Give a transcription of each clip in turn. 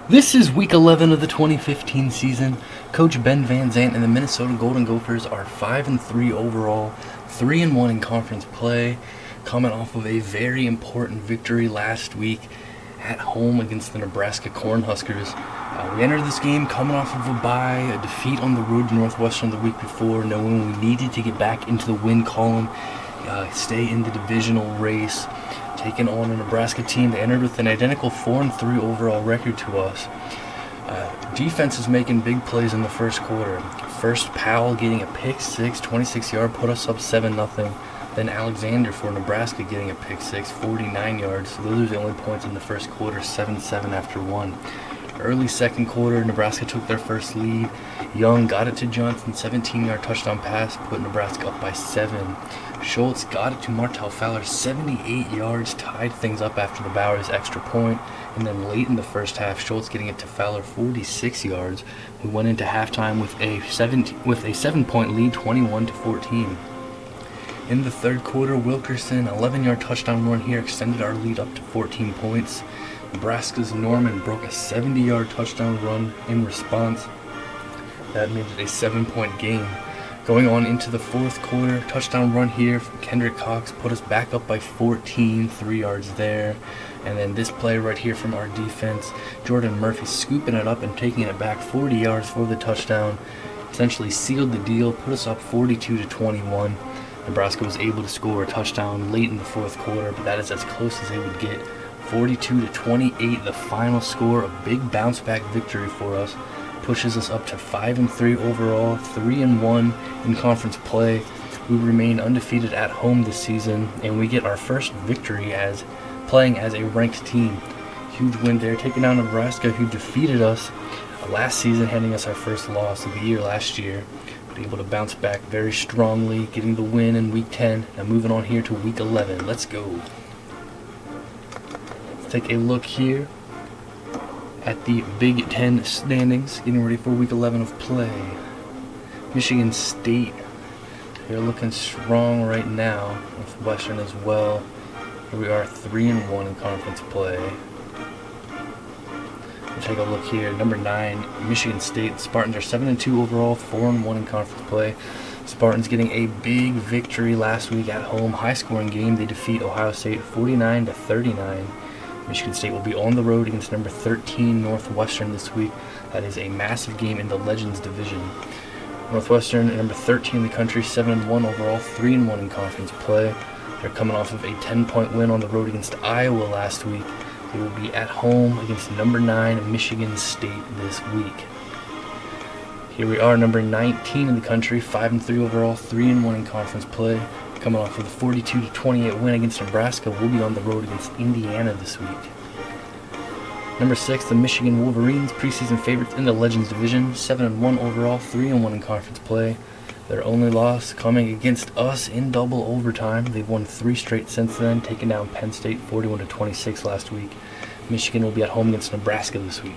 This is week 11 of the 2015 season. Coach Ben Van Zandt and the Minnesota Golden Gophers are 5-3 overall, 3-1 in conference play, coming off of a very important victory last week at home against the Nebraska Cornhuskers. We entered this game coming off of a bye, a defeat on the road to Northwestern the week before, knowing we needed to get back into the win column, stay in the divisional race, taking on a Nebraska team that entered with an identical 4-3 overall record to us. Defense is making big plays in the first quarter. First, Powell getting a pick six, 26-yard, put us up 7-0. Then Alexander for Nebraska getting a pick six, 49 yards. Those are the only points in the first quarter, 7-7 after one. Early second quarter, Nebraska took their first lead. Young got it to Johnson, 17-yard touchdown pass, put Nebraska up by 7. Schultz got it to Martel Fowler, 78 yards, tied things up after the Bowers extra point. And then late in the first half, Schultz getting it to Fowler, 46 yards. We went into halftime with a 7-point lead, 21-14. In the third quarter, Wilkerson, 11-yard touchdown run here, extended our lead up to 14 points. Nebraska's Norman broke a 70-yard touchdown run in response. That made it a 7-point game. Going on into the fourth quarter, touchdown run here from Kendrick Cox put us back up by 14, 3 yards there. And then this play right here from our defense, Jordan Murphy scooping it up and taking it back 40 yards for the touchdown. Essentially sealed the deal, put us up 42-21. Nebraska was able to score a touchdown late in the fourth quarter, but that is as close as they would get. 42-28, the final score, a big bounce back victory for us. Pushes us up to 5-3 overall, 3-1 in conference play. We remain undefeated at home this season, and we get our first victory as playing as a ranked team. Huge win there, taking down Nebraska, who defeated us last season, handing us our first loss of the year last year. But able to bounce back very strongly, getting the win in week 10. Now moving on here to week 11. Let's go. Let's take a look here at the Big Ten standings, getting ready for week 11 of play. Michigan State, they're looking strong right now. Northwestern as well. Here we are, 3-1 in conference play. We'll take a look here. Number 9, Michigan State. Spartans are 7-2 overall, 4-1 in conference play. Spartans getting a big victory last week at home. High-scoring game. They defeat Ohio State 49-39. Michigan State will be on the road against number 13 Northwestern this week. That is a massive game in the Legends division. Northwestern, number 13 in the country, 7-1 overall, 3-1 in conference play. They're coming off of a 10-point win on the road against Iowa last week. They will be at home against number 9 Michigan State this week. Here we are, number 19 in the country, 5-3 overall, 3-1 in conference play. Coming off of a 42-28 win against Nebraska, we'll be on the road against Indiana this week. Number 6, the Michigan Wolverines, preseason favorites in the Legends division, 7-1 overall, 3-1 in conference play. Their only loss coming against us in double overtime. They've won 3 straight since then, taking down Penn State 41-26 last week. Michigan will be at home against Nebraska this week.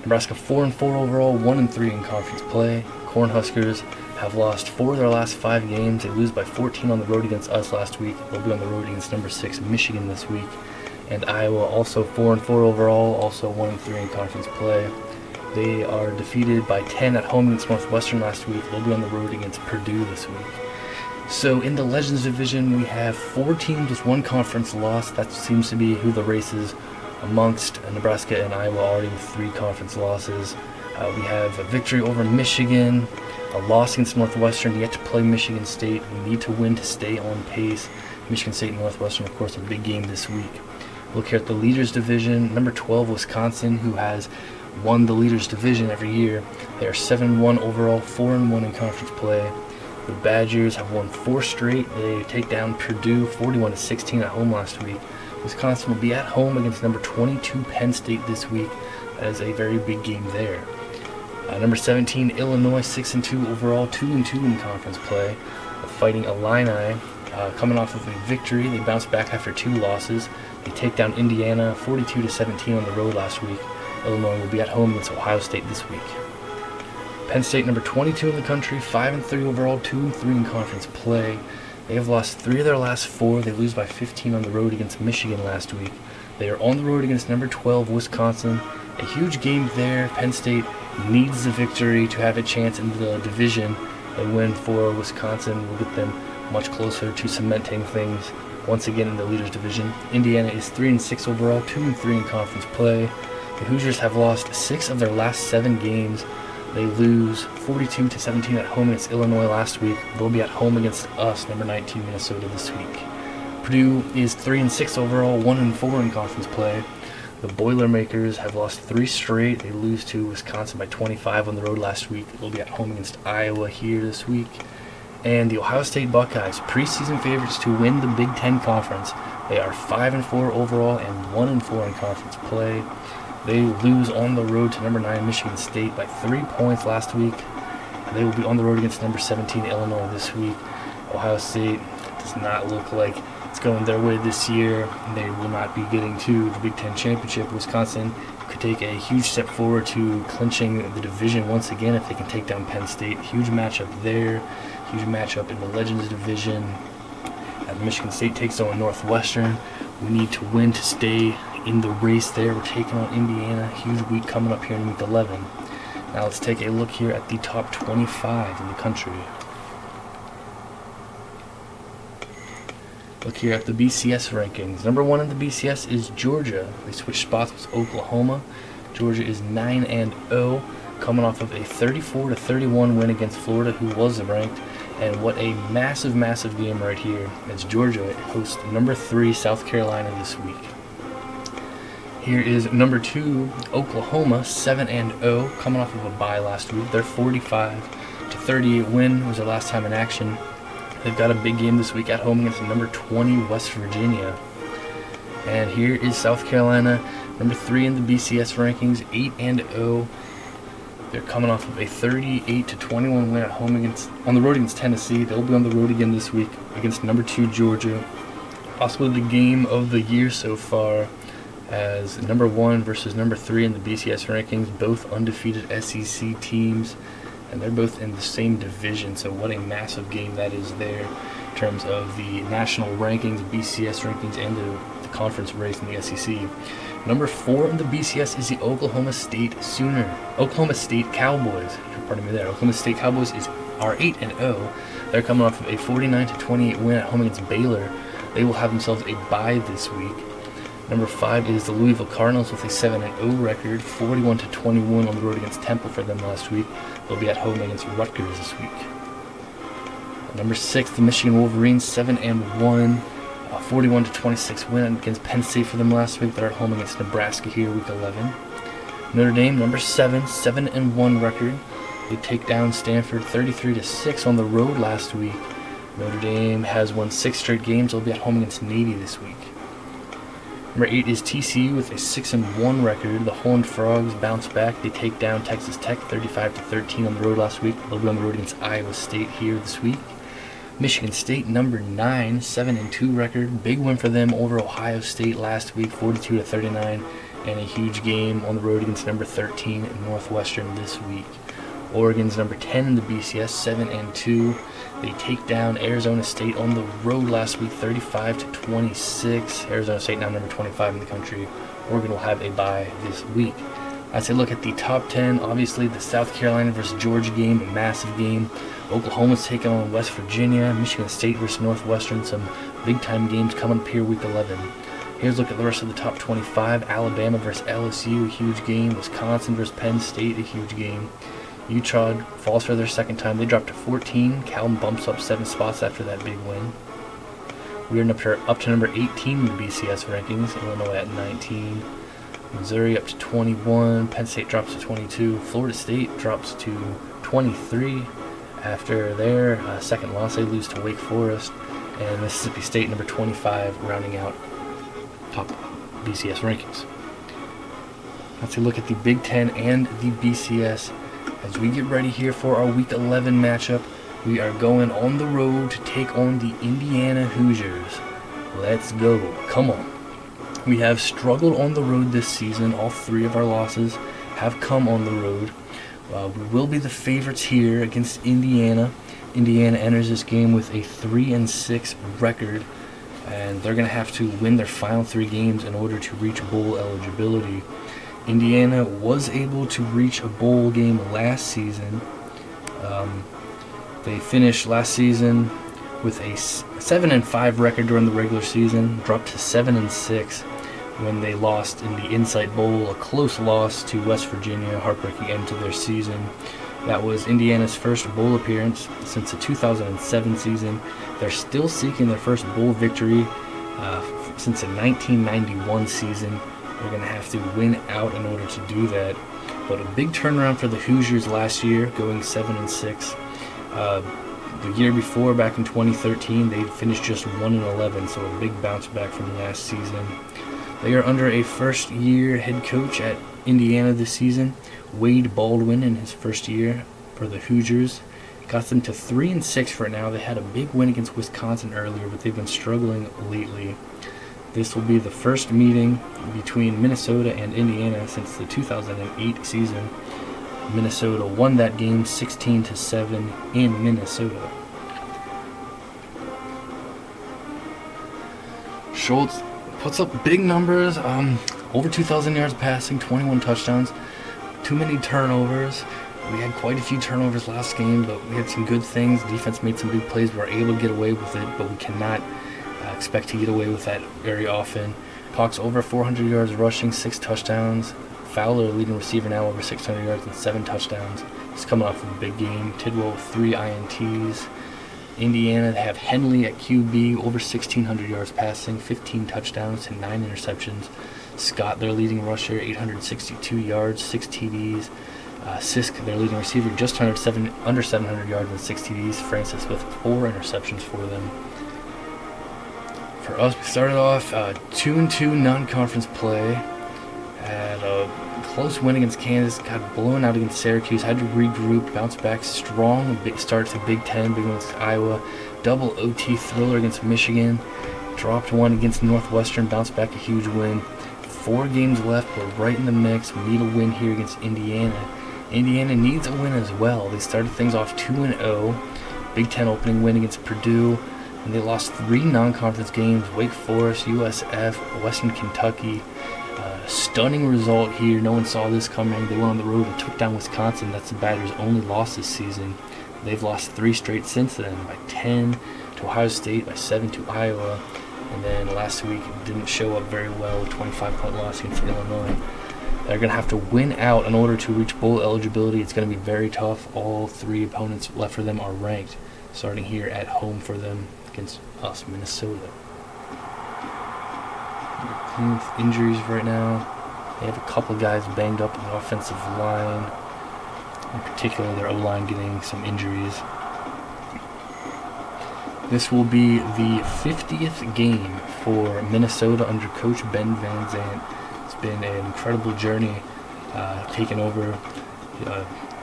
Nebraska 4-4 overall, 1-3 in conference play. Cornhuskers have lost 4 of their last 5 games. They lose by 14 on the road against us last week. They'll be on the road against number 6 Michigan this week. And Iowa also 4-4 overall, also 1-3 in conference play. They are defeated by 10 at home against Northwestern last week. They'll be on the road against Purdue this week. So in the Legends division, we have 4 teams with 1 conference loss. That seems to be who the race is amongst. Nebraska and Iowa already with 3 conference losses. We have a victory over Michigan, a loss against Northwestern, yet to play Michigan State. We need to win to stay on pace. Michigan State and Northwestern, of course, a big game this week. Look here at the Leaders Division. Number 12, Wisconsin, who has won the Leaders Division every year. They are 7-1 overall, 4-1 in conference play. The Badgers have won 4 straight. They take down Purdue 41-16 at home last week. Wisconsin will be at home against number 22 Penn State this week. That is a very big game there. Number 17, Illinois, 6-2 overall, 2-2 in conference play. The Fighting Illini, coming off of a victory. They bounced back after 2 losses. They take down Indiana 42-17 on the road last week. Illinois will be at home against Ohio State this week. Penn State, number 22 in the country, 5-3 overall, 2-3 in conference play. They have lost 3 of their last 4. They lose by 15 on the road against Michigan last week. They are on the road against number 12 Wisconsin, A huge game there. Penn State needs the victory to have a chance in the division. A win for Wisconsin will get them much closer to cementing things once again in the leaders division. Indiana is 3-6 overall, 2-3 in conference play. The Hoosiers have lost 6 of their last 7 games. They lose 42-17 at home against Illinois last week. They'll be at home against us, number 19 Minnesota, this week. Purdue is 3-6 overall, 1-4 in conference play. The Boilermakers have lost 3 straight. They lose to Wisconsin by 25 on the road last week. They'll be at home against Iowa here this week. And the Ohio State Buckeyes, preseason favorites to win the Big Ten Conference. They are 5-4 overall and 1-4 in conference play. They lose on the road to number 9 Michigan State by 3 points last week. They will be on the road against number 17 Illinois this week. Ohio State does not look like it's going their way this year. They will not be getting to the Big Ten Championship. Wisconsin could take a huge step forward to clinching the division once again if they can take down Penn State. Huge matchup there. Huge matchup in the Legends division. As Michigan State takes on Northwestern, we need to win to stay in the race there. We're taking on Indiana. Huge week coming up here in week 11. Now let's take a look here at the top 25 in the country. Look here at the BCS rankings. Number 1 in the BCS is Georgia. They switched spots with Oklahoma. Georgia is 9-0, coming off of a 34-31 win against Florida, who was ranked. And what a massive, massive game right here, as Georgia hosts number 3 South Carolina this week. Here is number 2 Oklahoma, 7-0, coming off of a bye last week. Their 45-38 win was their last time in action. They've got a big game this week at home against number 20 West Virginia. And here is South Carolina, number 3 in the BCS rankings, 8-0. They're coming off of a 38-21 win at home on the road against Tennessee. They'll be on the road again this week against number 2 Georgia. Possibly the game of the year so far, as number 1 versus number 3 in the BCS rankings, both undefeated SEC teams. And they're both in the same division, so what a massive game that is there in terms of the national rankings, BCS rankings, and the conference race in the SEC. Number 4 in the BCS is the Oklahoma State Cowboys. Pardon me there. Oklahoma State Cowboys are 8-0. They're coming off of a 49-28 win at home against Baylor. They will have themselves a bye this week. Number 5 is the Louisville Cardinals with a 7-0 record, 41-21 on the road against Temple for them last week. They'll be at home against Rutgers this week. Number 6, the Michigan Wolverines, 7-1, 41-26 win against Penn State for them last week. They're at home against Nebraska here, week 11. Notre Dame, number 7, 7-1 record. They take down Stanford 33-6 on the road last week. Notre Dame has won 6 straight games. They'll be at home against Navy this week. Number 8 is TCU with a 6-1 record. The Horned Frogs bounce back. They take down Texas Tech 35-13 on the road last week. They'll be on the road against Iowa State here this week. Michigan State, number 9, 7-2 record. Big win for them over Ohio State last week, 42-39, and a huge game on the road against number 13 Northwestern this week. Oregon's number 10 in the BCS, 7-2. They take down Arizona State on the road last week, 35-26. Arizona State now number 25 in the country. Oregon will have a bye this week. As I look at the top 10, obviously the South Carolina versus Georgia game, a massive game. Oklahoma's taking on West Virginia. Michigan State versus Northwestern, some big-time games coming up here week 11. Here's a look at the rest of the top 25. Alabama versus LSU, a huge game. Wisconsin versus Penn State, a huge game. Utah falls for their second time. They dropped to 14. Cal bumps up 7 spots after that big win. We are up to number 18 in the BCS rankings. Illinois at 19. Missouri up to 21. Penn State drops to 22. Florida State drops to 23 after their second loss. They lose to Wake Forest. And Mississippi State number 25 rounding out top BCS rankings. Let's look at the Big Ten and the BCS. As we get ready here for our Week 11 matchup, we are going on the road to take on the Indiana Hoosiers. Let's go. Come on. We have struggled on the road this season. All 3 of our losses have come on the road. We will be the favorites here against Indiana. Indiana enters this game with a 3-6 record, and they're going to have to win their final 3 games in order to reach bowl eligibility. Indiana was able to reach a bowl game last season. They finished last season with a 7-5 record during the regular season, dropped to 7-6 when they lost in the Insight Bowl, a close loss to West Virginia, heartbreaking end to their season. That was Indiana's first bowl appearance since the 2007 season. They're still seeking their first bowl victory since the 1991 season. They're going to have to win out in order to do that. But a big turnaround for the Hoosiers last year, going 7-6. The year before, back in 2013, they finished just 1-11, so a big bounce back from last season. They are under a first-year head coach at Indiana this season, Wade Baldwin, in his first year for the Hoosiers. Got them to 3-6 right now. They had a big win against Wisconsin earlier, but they've been struggling lately. This will be the first meeting between Minnesota and Indiana since the 2008 season. Minnesota won that game 16-7 in Minnesota. Schultz puts up big numbers, over 2,000 yards passing, 21 touchdowns, too many turnovers. We had quite a few turnovers last game, but we had some good things. Defense made some big plays. We were able to get away with it, but we cannot expect to get away with that very often. Cox over 400 yards rushing, 6 touchdowns. Fowler, leading receiver now, over 600 yards and 7 touchdowns. He's coming off of a big game. Tidwell, 3 INTs. Indiana, they have Henley at QB, over 1,600 yards passing, 15 touchdowns and 9 interceptions. Scott, their leading rusher, 862 yards, 6 TDs. Sisk, their leading receiver, just under 700 yards and 6 TDs. Francis with 4 interceptions for them. For us, we started off 2-2 non-conference play. Had a close win against Kansas, got blown out against Syracuse, had to regroup, bounce back strong, big start to Big Ten, big win against Iowa, double OT thriller against Michigan, dropped one against Northwestern, bounced back a huge win. 4 games left, we're right in the mix. We need a win here against Indiana. Indiana needs a win as well. They started things off 2-0, Big Ten opening win against Purdue, and they lost 3 non-conference games, Wake Forest, USF, Western Kentucky. Stunning result here. No one saw this coming. They went on the road and took down Wisconsin. That's the Badgers' only loss this season. They've lost 3 straight since then, by 10 to Ohio State, by 7 to Iowa, and then last week didn't show up very well, 25-point loss against Illinois. They're going to have to win out in order to reach bowl eligibility. It's going to be very tough. All 3 opponents left for them are ranked, starting here at home for them against us, Minnesota. Clean with injuries right now. They have a couple guys banged up in the offensive line. In particular, their O-line getting some injuries. This will be the 50th game for Minnesota under Coach Ben Van Zandt. It's been an incredible journey taking over.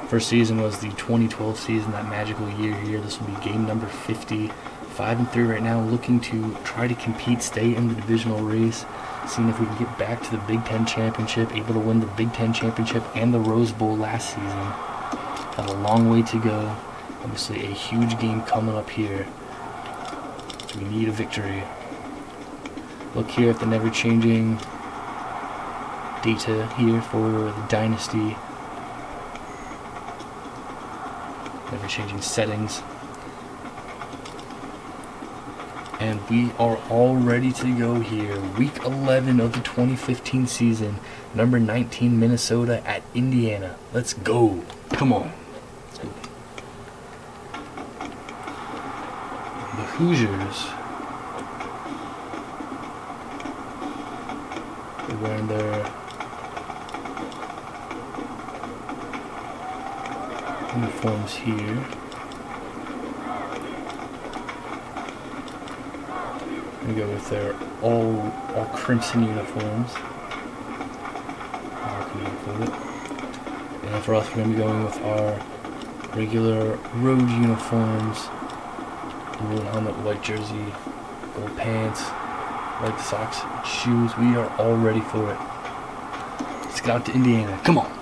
First season was the 2012 season, that magical year here. This will be game number 50. 5-3 right now, looking to try to compete, stay in the divisional race, seeing if we can get back to the Big Ten Championship, able to win the Big Ten Championship and the Rose Bowl last season. Have a long way to go. Obviously a huge game coming up here. We need a victory. Look here at the never-changing data here for the Dynasty. Never-changing settings. And we are all ready to go here. Week 11 of the 2015 season. Number 19, Minnesota at Indiana. Let's go. Come on. Let's go. The Hoosiers. They're wearing their uniforms here. We go with their all crimson uniforms. And for us, we're going to be going with our regular road uniforms. Blue helmet, white jersey, gold pants, white socks, shoes. We are all ready for it. Let's get out to Indiana. Come on.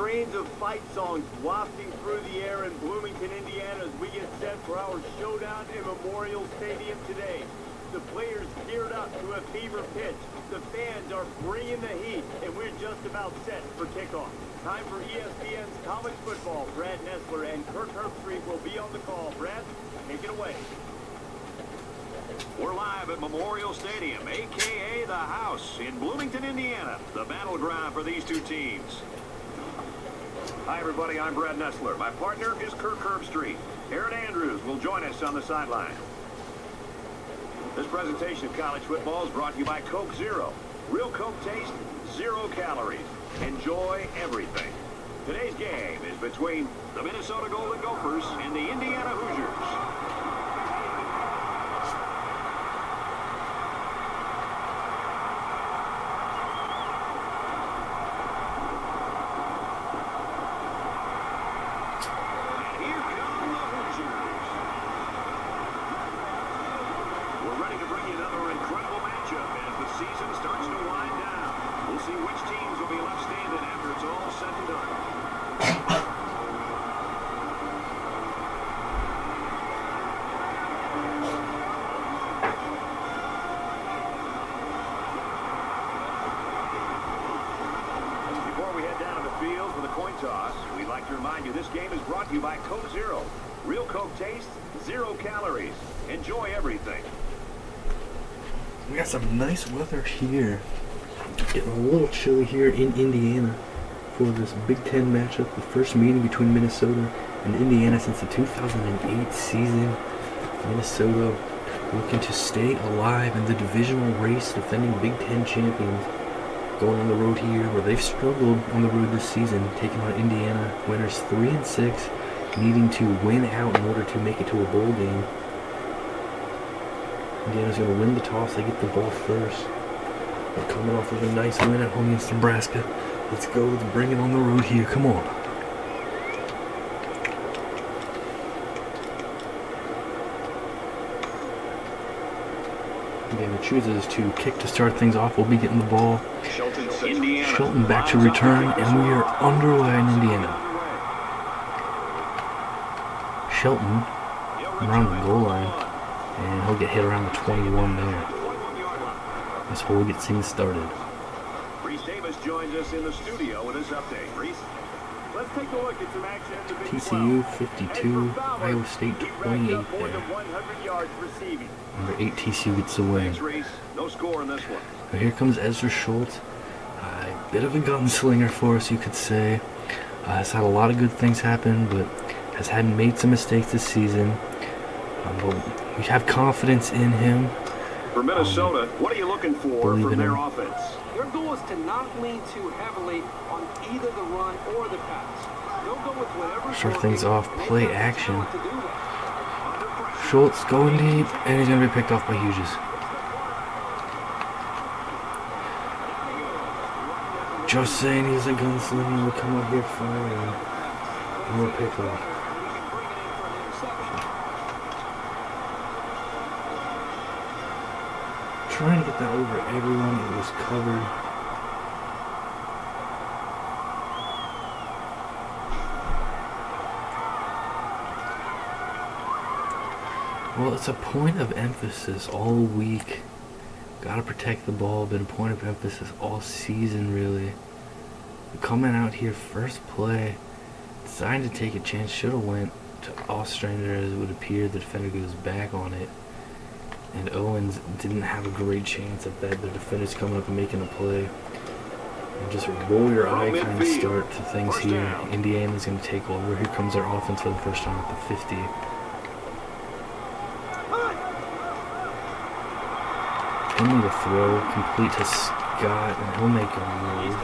strains of fight songs wafting through the air in Bloomington, Indiana as we get set for our showdown in Memorial Stadium today. The players geared up to a fever pitch. The fans are bringing the heat, and we're just about set for kickoff. Time for ESPN's college football. Brad Nessler and Kirk Herbstreit will be on the call. Brad, take it away. We're live at Memorial Stadium, a.k.a. the House, in Bloomington, Indiana, the battleground for these two teams. Hi, everybody. I'm Brad Nessler. My partner is Kirk Herbstreit. Aaron Andrews will join us on the sideline. This presentation of college football is brought to you by Coke Zero. Real Coke taste, 0 calories. Enjoy everything. Today's game is between the Minnesota Golden Gophers and the Indiana Hoosiers. We'd like to remind you this game is brought to you by Coke Zero. Real Coke taste, 0 calories. Enjoy everything. We got some nice weather here. It's getting a little chilly here in Indiana for this Big Ten matchup, the first meeting between Minnesota and Indiana since the 2008 season. Minnesota looking to stay alive in the divisional race, defending Big Ten champions. Going on the road here, where they've struggled on the road this season, taking on Indiana, winners 3-6, needing to win out in order to make it to a bowl game. Indiana's going to win the toss. They get the ball first. They're coming off of a nice win at home against Nebraska. Let's go. Let's bring it on the road here. Come on. Indiana chooses to kick to start things off. We'll be getting the ball. Shelton back to return, and we are underway in Indiana. Shelton around the goal line, and he'll get hit around the 21 there. This whole gets things started. Reese Davis joins us in the studio with his update. Reese, let's take a look at some action in the Big 12. TCU 52, Iowa State 28 there. Number 8 TCU gets the win. No score in this one. Now here comes Ezra Schultz. A bit of a gunslinger for us, you could say. Has had a lot of good things happen, but has made some mistakes this season. But we have confidence in him. For Minnesota, what are you looking for from their offense? Their goal is to not lean too heavily on either the run or the pass. They'll go with whatever. Start things off, play action. Schultz going deep, and he's going to be picked off by Hughes. Just saying he's a gunslinger. We'll come up here firing. And we'll pick off. Trying to get that over everyone. It was covered. Well, it's a point of emphasis all week. Gotta protect the ball. Been a point of emphasis all season, really. Coming out here, first play, decided to take a chance. Should have went to Ostrander, as it would appear. The defender goes back on it. And Owens didn't have a great chance at that. The defender's coming up and making a play. And just roll your eye kind of start to things here. Indiana's going to take over. Here comes our offense for the first time at the 50. He'll need a throw, complete to Scott, and he'll make a move.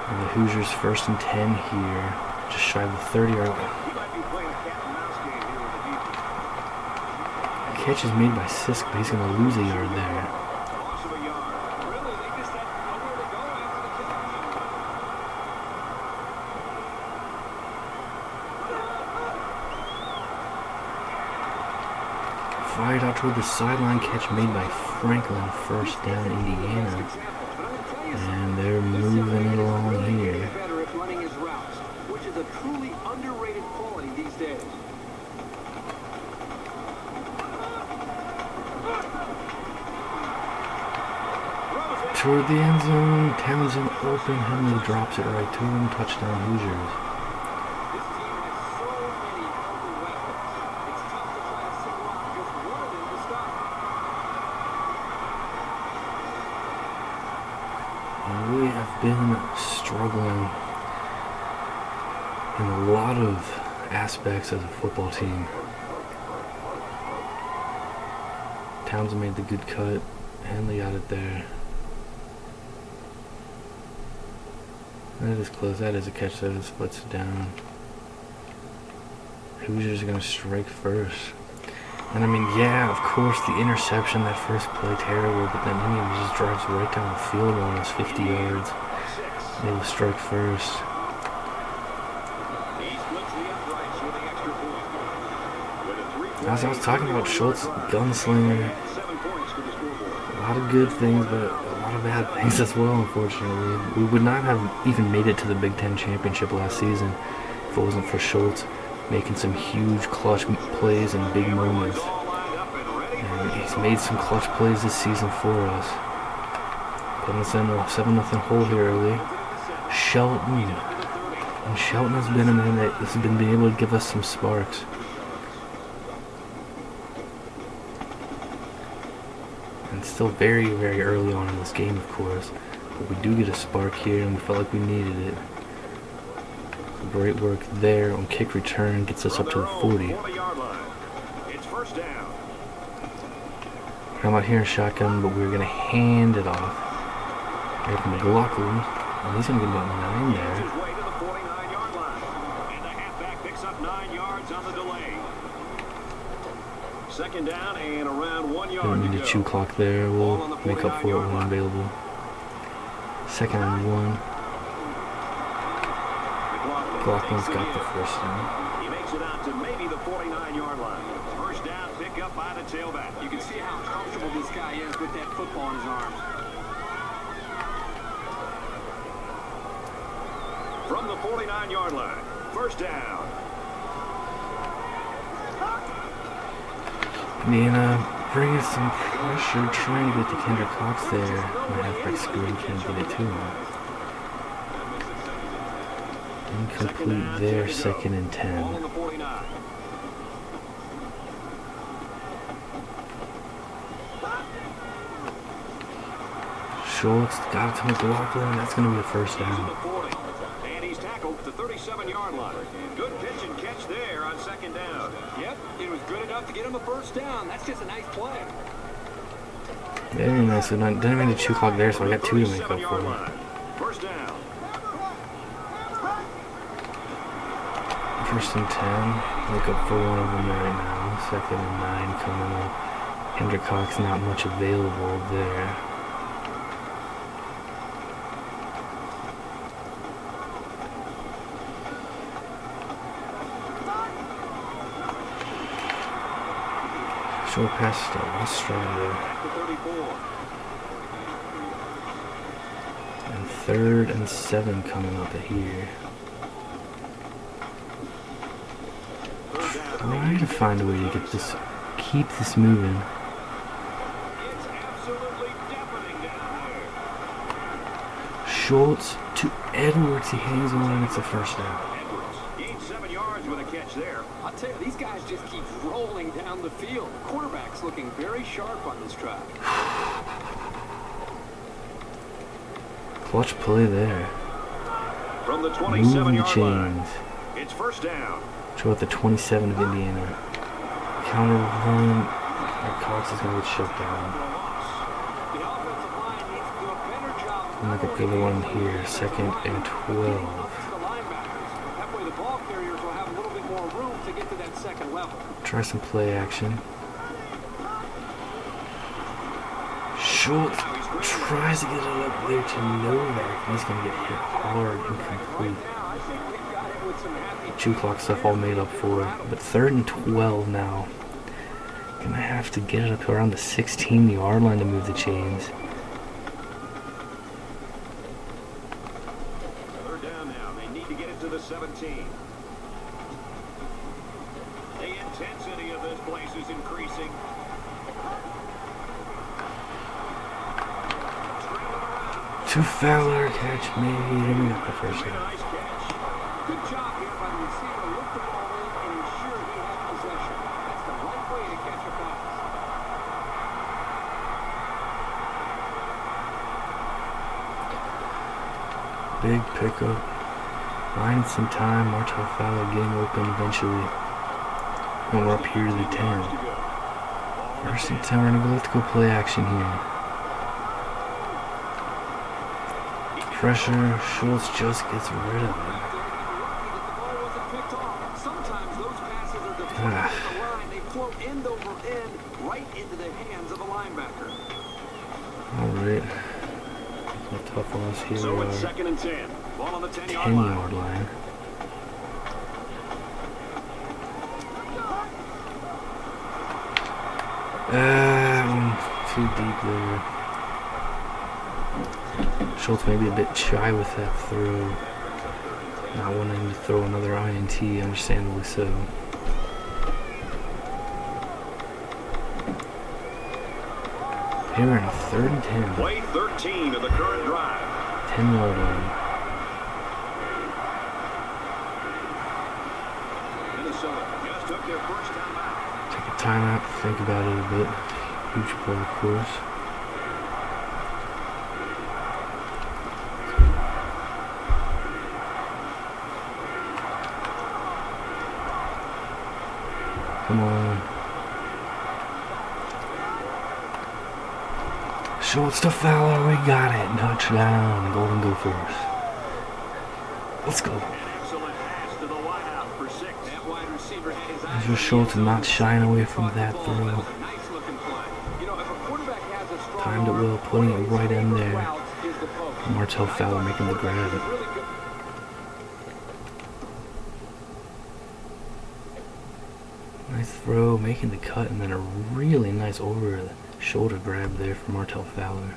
And the Hoosiers 1st and 10 here, just shy of the 30-yard line. Catch is made by Sisk, but he's going to lose a yard there. Fired out toward the sideline, catch made by Franklin, first down Indiana. And they're moving it along here. Better at running his routes, which is a truly underrated quality these days. Toward the end zone, Townsend open, Henley drops it right to him, touchdown Hoosiers. This team has so many other weapons. It's tough to try to single out just one of them to stop. And we have been struggling in a lot of aspects as a football team. Townsend made the good cut, Henley got it there. That is close. That is a catch that splits it down. Hoosiers are going to strike first. And I mean, yeah, of course, the interception, that first play, terrible, but then Indiana just drives right down the field on us, 50 yards. They will strike first. As I was talking about Schultz, gunslinger, a lot of good things, but a lot of bad things as well, unfortunately. We would not have even made it to the Big Ten championship last season if it wasn't for Schultz making some huge clutch plays and big moments. And he's made some clutch plays this season for us. Putting us in a 7-0 hole here early. Shelton. And Shelton has been a man that has been able to give us some sparks. And still very, very early on in this game, of course. But we do get a spark here, and we felt like we needed it. Great work there on kick return, gets us up to the 40. It's first down. I'm out here in shotgun, but we're going to hand it off. Eric McLaughlin, and he's going to get about 9 there. His way to the 49-yard line. And the halfback picks up 9 yards on the delay. Second down and around 1 yard Don't to need go. to chew clock there. We'll make up for it when available. Second and 1. McLaughlin's got the first down. He makes it out to maybe the 49-yard line. First down, pick up by the tailback. You can see how comfortable this guy is with that football in his arms. From the 49-yard line, first down. Indiana bringing some pressure, trying to get to Kendrick Cox there. My halfback screen can't get it to him. Incomplete there, second and 10. Ball on the 49. Schultz got it to McLaughlin, that's going to be a first To the down. 40. And he's tackled at the 37-yard line. Good pitch and catch there on second down. Yep, it was good enough to get him a first down. That's just a nice play. Very nice. So didn't even need to chew clock there, so I got 2 to make up for 37-yard it. line. First down. First and 10. Make up for one of them right now. Second and 9 coming up. Kendrick Cox not much available there. Short pass to Ostrander. Back to 34. And third and 7 coming up here. Third down. Trying to find a way to get this, keep this moving. It's absolutely deafening down there. Schultz to Edwards. He hangs on, and it's a first down. Edwards gained 7 yards with a catch there. I'll tell you, these guys just keep rolling down the field. Quarterback's looking very sharp on this drive. Clutch play there. From the Moving the 27-yard line. chains. It's first down. Show at the 27 of Indiana. Counter run. Cox is going to get shut down. The offensive line needs to do a better job. And look at the other one here. Second and 12. The linebackers. That way the ball carriers will have a little bit more room to get to that second level. Try some play action. Schultz tries to get it up there to Novak. He's going to get hit hard, incomplete. Now, I think we've got it with some happy. Chew clock stuff all made up for it. But third and 12 now. Gonna have to get it up around the 16-yard line to move the chains. Third down now. They need to get it to the 17. The intensity of this place is increasing. Two Fowler catch made. And we got the first down. Nice catch. Good job here by the receiver. Look the ball in and ensure he has possession. That's the right way to catch a pass. Big pickup. Buying some time. Martel Fowler getting open eventually. And we're up here to the 10. First and 10. We're gonna let's go play action here. Pressure. Schultz just gets rid of it. Sometimes those passes are deflected on the line. They flow end over end right into the hands of a linebacker. Alright. Some tough ones here. So it's second and 10. Ball on the 10-yard 10-yard line. Too deep there. Schultz maybe a bit shy with that throw. Not wanting to throw another INT, understandably so. Here we're in a 3rd and 10. Play 13 of the current drive. 10-yard line. Minnesota just took their first time out. Take a timeout, think about it a bit. Huge play, of course. Come on. Schultz to Fowler, we got it. Touchdown, Golden Gophers. Let's go. An excellent pass to the wideout for 6. That wide receiver had his eyes. There's Schultz not shying away from that throw. Nice looking play. You know, if a quarterback has a strong Timed it well, putting it right in there. Martel Fowler making the grab. Nice throw, making the cut, and then a really nice over-the-shoulder grab there from Martel Fowler.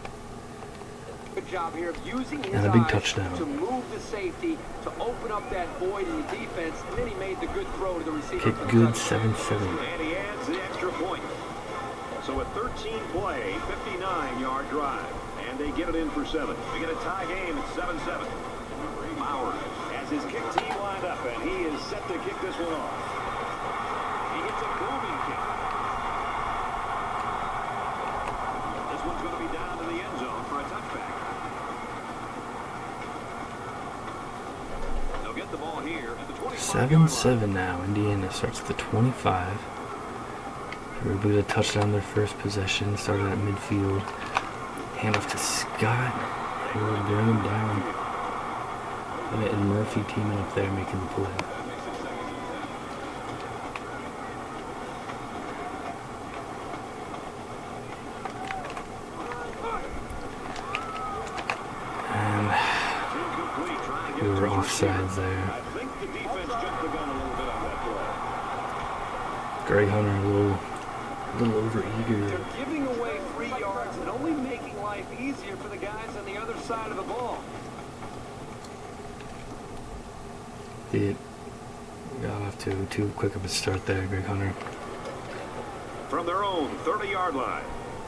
Good job here of using his And a big eyes touchdown. to move the safety, to open up that void in the defense, and then he made the good throw to the receiver. Kick for the good, touchdown. 7-7. And he adds the extra point. So a 13-play, 59-yard drive. And they get it in for 7. We get a tie game at 7-7. Bauer has his kick team lined up, and he is set to kick this one off. He hits a booming kick. This one's going to be down to the end zone for a touchback. They'll get the ball here at the 25-yard 7-7 now. Indiana starts at the 25. Everybody a touchdown their first possession. Started at midfield. Hand off to Scott. They will bring him down. And Murphy teaming up there making the play. And we were offsides there. I think the defense jumped the gun a little bit on that play. Greg Hunter a little over-eager. They're giving away 3 yards and only making life easier for the guys on the other side of the ball. Got off to too quick of a start there, Greg Hunter. From their own 30-yard line,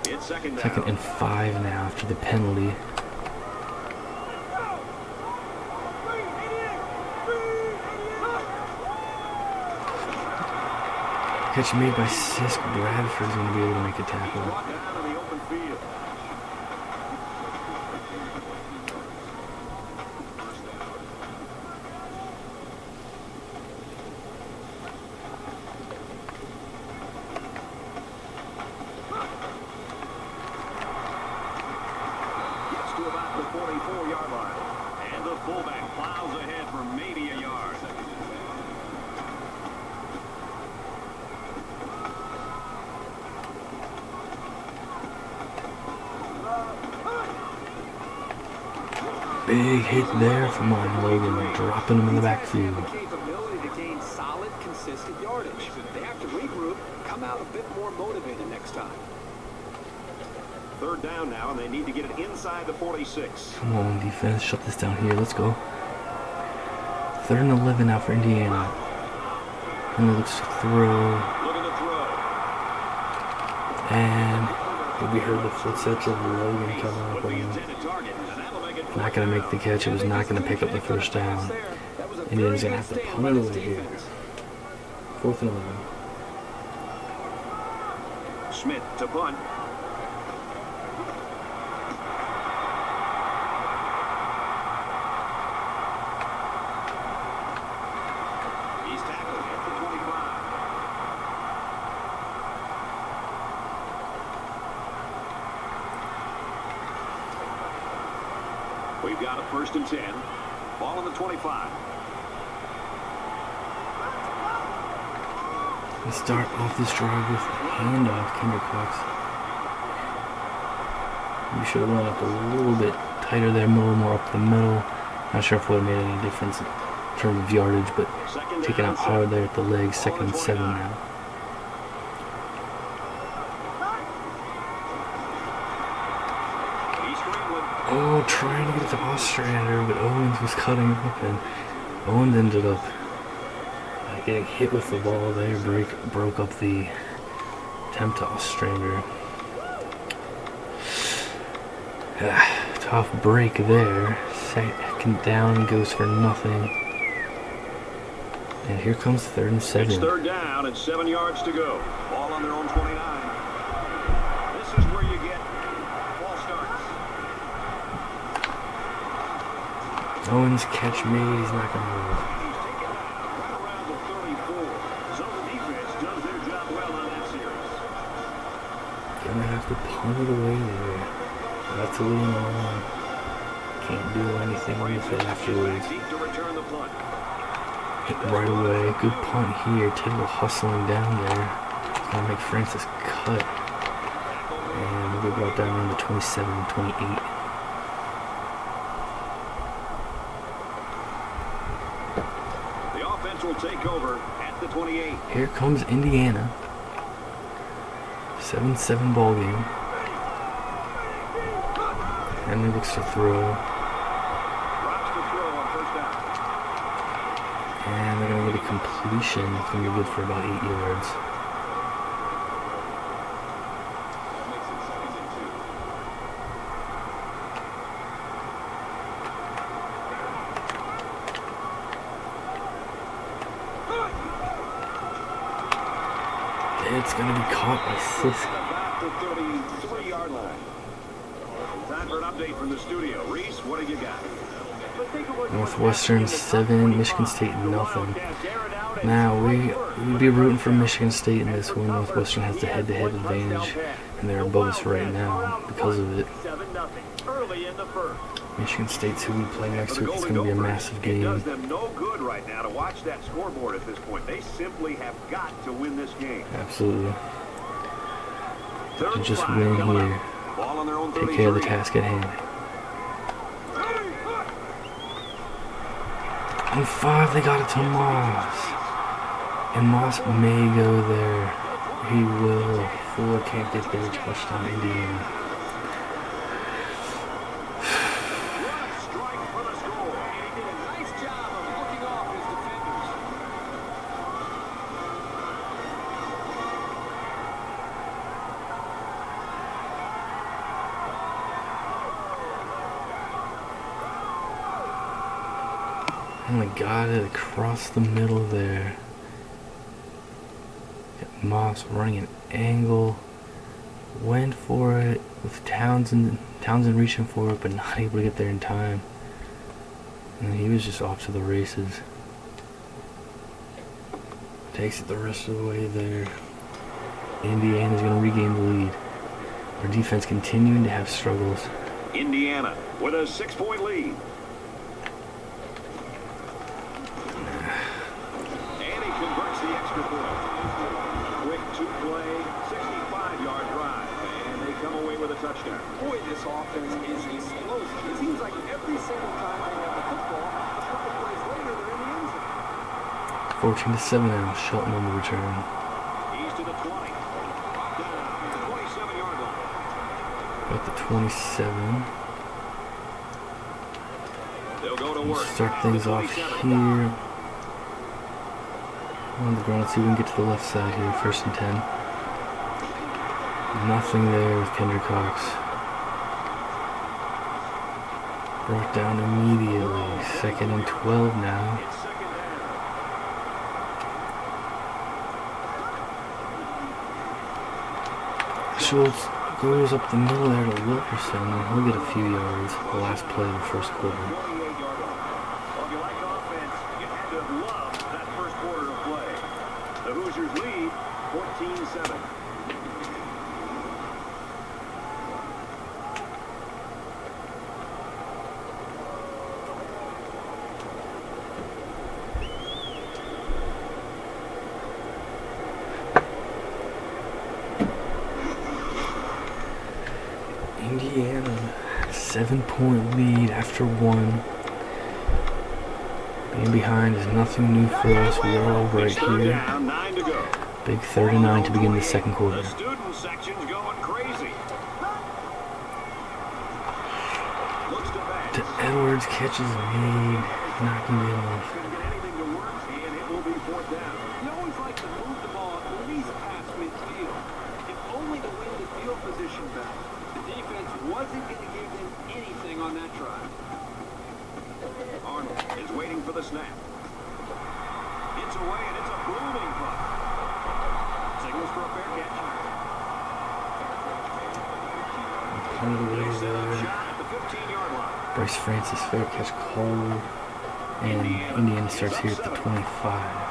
it's second down. 2nd and 5 now after the penalty. Catch made by Sisk. Bradford's going to be able to make a tackle. Brought down to the open field. Gets to about the 44-yard line. And the fullback plows ahead for maybe a yard. Big hit there from Martin Logan, dropping him in the backfield. Capability to gain solid, consistent yardage. They have to regroup, come out a bit more motivated next time. Third down now, and they need to get it inside the 46. Come on, defense, shut this down here. Let's go. 3rd and 11 now for Indiana. And it looks to throw. Looking to throw. And we heard the footsteps of Logan coming up With on the him. intended target, and that'll make it Not going to make the catch. It was not going to pick up the first down. Indiana's going to have to punt it away here. 4th and 11. Schmidt to punt. He's tackled at the 25. We've got a 1st and 10. Ball on the 25. Let's start off this drive with handoff, Kendrick Cox. We should have run up a little bit tighter there, a little more up the middle. Not sure if it would have made any difference in terms of yardage, but taking out hard there at the legs, 2nd and 7 now. Oh, trying to get to Ostrander, but Owens was cutting up, and Owens ended up getting hit with the ball there, broke up the attempt to Ostrander. Tough break there. 2nd down goes for nothing. And here comes 3rd and 7. It's 3rd down and 7 yards to go. Ball on their own 29. This is where you get false starts. Owens catch made, he's not going to move. He's taken out right around the 34. So the defense does their job well on that series. Gonna have to punt it away there. That's a lean on. Can't do anything with it afterwards. Deep to return the punt. Hit right away. Good punt here. Tidwell hustling down there. He's gonna make Francis cut. And we'll be brought down around the 27, 28. The offense will take over at the 28. Here comes Indiana. 7-7 ball game. Henry looks to throw. Drops to throw on 1st down. And they're going to get a completion. It's going to be good for about 8 yards. Makes it 2nd and 2. It's going to be caught by Sisk. About the 33-yard line. Time for an update from the studio. Reese, what do you got? Northwestern 7, Michigan State nothing. Now we'd be rooting for Michigan State in this one. Northwestern has the head-to-head advantage, and they're above us right now because of it. Michigan State's who we play next week. It's going to be a massive It game. does them no good right now to watch that scoreboard at this point. They simply have got to win this game. Absolutely. Third To just drive win coming here. up. Ball on their own Take care of the 33. task at hand. On 5, they got it to Moss. And Moss may go there. He will. Fuller can't get there. Touchdown, Indiana. Strike for the score. And he did a nice job of looking off his defenders. And we got it across the middle there. Got Moss running an angle. Went for it with Townsend reaching for it, but not able to get there in time. And he was just off to the races. Takes it the rest of the way there. Indiana's going to regain the lead. Our defense continuing to have struggles. Indiana with a 6-point lead. And he converts the extra point. Quick two-play, 65-yard drive. And they come away with a touchdown. Boy, this offense is explosive. It seems like every single time they have the football, a couple plays later, they're in the end zone. 14-7 now. Shelton on the return. He's to the 20. At the 27. They'll go to work. Start things off here. On the ground, let's see if we can get to the left side here. 1st and 10. Nothing there with Kendrick Cox. Brought down immediately. 2nd and 12 now. It's 2nd down. Schultz goes up the middle there to Wilkerson, and he'll get a few yards. The last play of the 1st quarter. 28-yard line. Well, if you like offense, you had to have loved that 1st quarter of play. The Hoosiers lead 14-7. Indiana, 7-point lead after 1. Being behind is nothing new for us. We are all right here. Down, 9 to go. Big 3rd and 9 to begin the 2nd quarter. The student section's going crazy. Looks to pass. To Edwards, catches made. Not going to be enough. Couldn't get anything to work, and it will be 4th down. You always like to move the ball at least past midfield, if only to win the field position back. The defense wasn't going to give them anything on that drive. Arnold is waiting for the snap. It's away, and it's a booming punt. Signals for a fair catch. Punted away Set up there. shot at the 15-yard line. Bryce Francis, fair catch called. And Indiana starts here at the 25.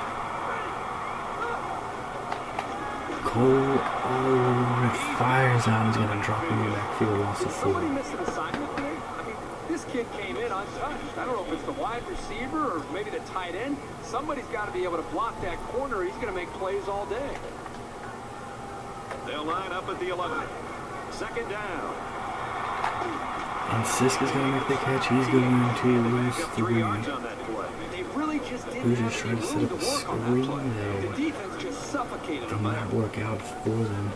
Cole, oh, it fires out. He's going to drop in the backfield, loss of Did somebody 4. miss an assignment there? I mean, this kid came in untouched. I don't know if it's the wide receiver or maybe the tight end. Somebody's got to be able to block that corner. He's going to make plays all day. They'll line up at the 11. 2nd down. And Siska's going to make the catch. He's going to lose Pick up 3 yards 3. on that play. They really just didn't Who's have just any trying to set room up to a work on that screen play. there? The defense just suffocated Did them. not work out for them.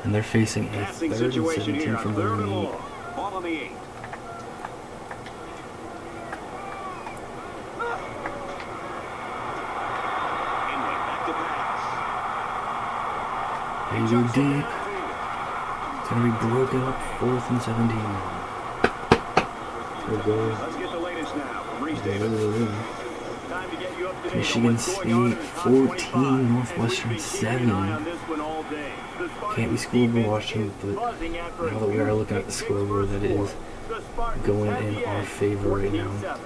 And they're facing a Passing 3rd and situation 17 here. from the 3rd and 8. long. Ball on the 8. Inman back to pass. They go deep. It's going to be broken up. 4th and 17 now. We'll go. Let's get the latest now from Reese Davis. Time to get you up to date on Michigan what's going on in State the top 14, 25. Northwestern And we've been keeping an eye 7. on this one all day. The Can't be Spartans' schooled by defense watching, is but buzzing after a now that we are huge looking at the Big scoreboard, Six that is first quarter. The Spartans going have in the our edge, favor right now. 14-7.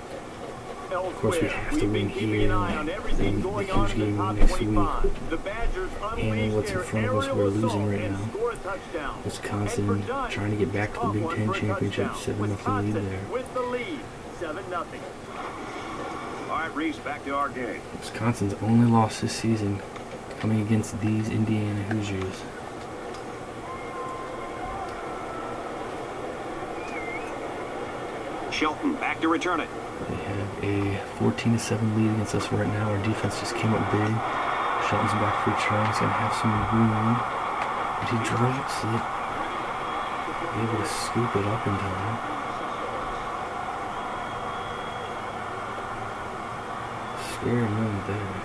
Of course, we have to We've win been keeping here an eye on everything and the going huge on in game the top next week. 25. The Badgers And unleashed what's in their front of us, aerial we're losing assault right and now. score a touchdown. Wisconsin And for Dunn, trying to get back to the Big caught Ten one for a championship, touchdown. 7-0 lead Wisconsin there. with the lead, 7-0. All right, Reese, back to our game. Wisconsin's only loss this season coming against these Indiana Hoosiers. Shelton back to return it. They have a 14-7 lead against us right now. Our defense just came up big. Shelton's back for return. He's going to have some room. But he drops it. Able to scoop it up in time. Scary moment there.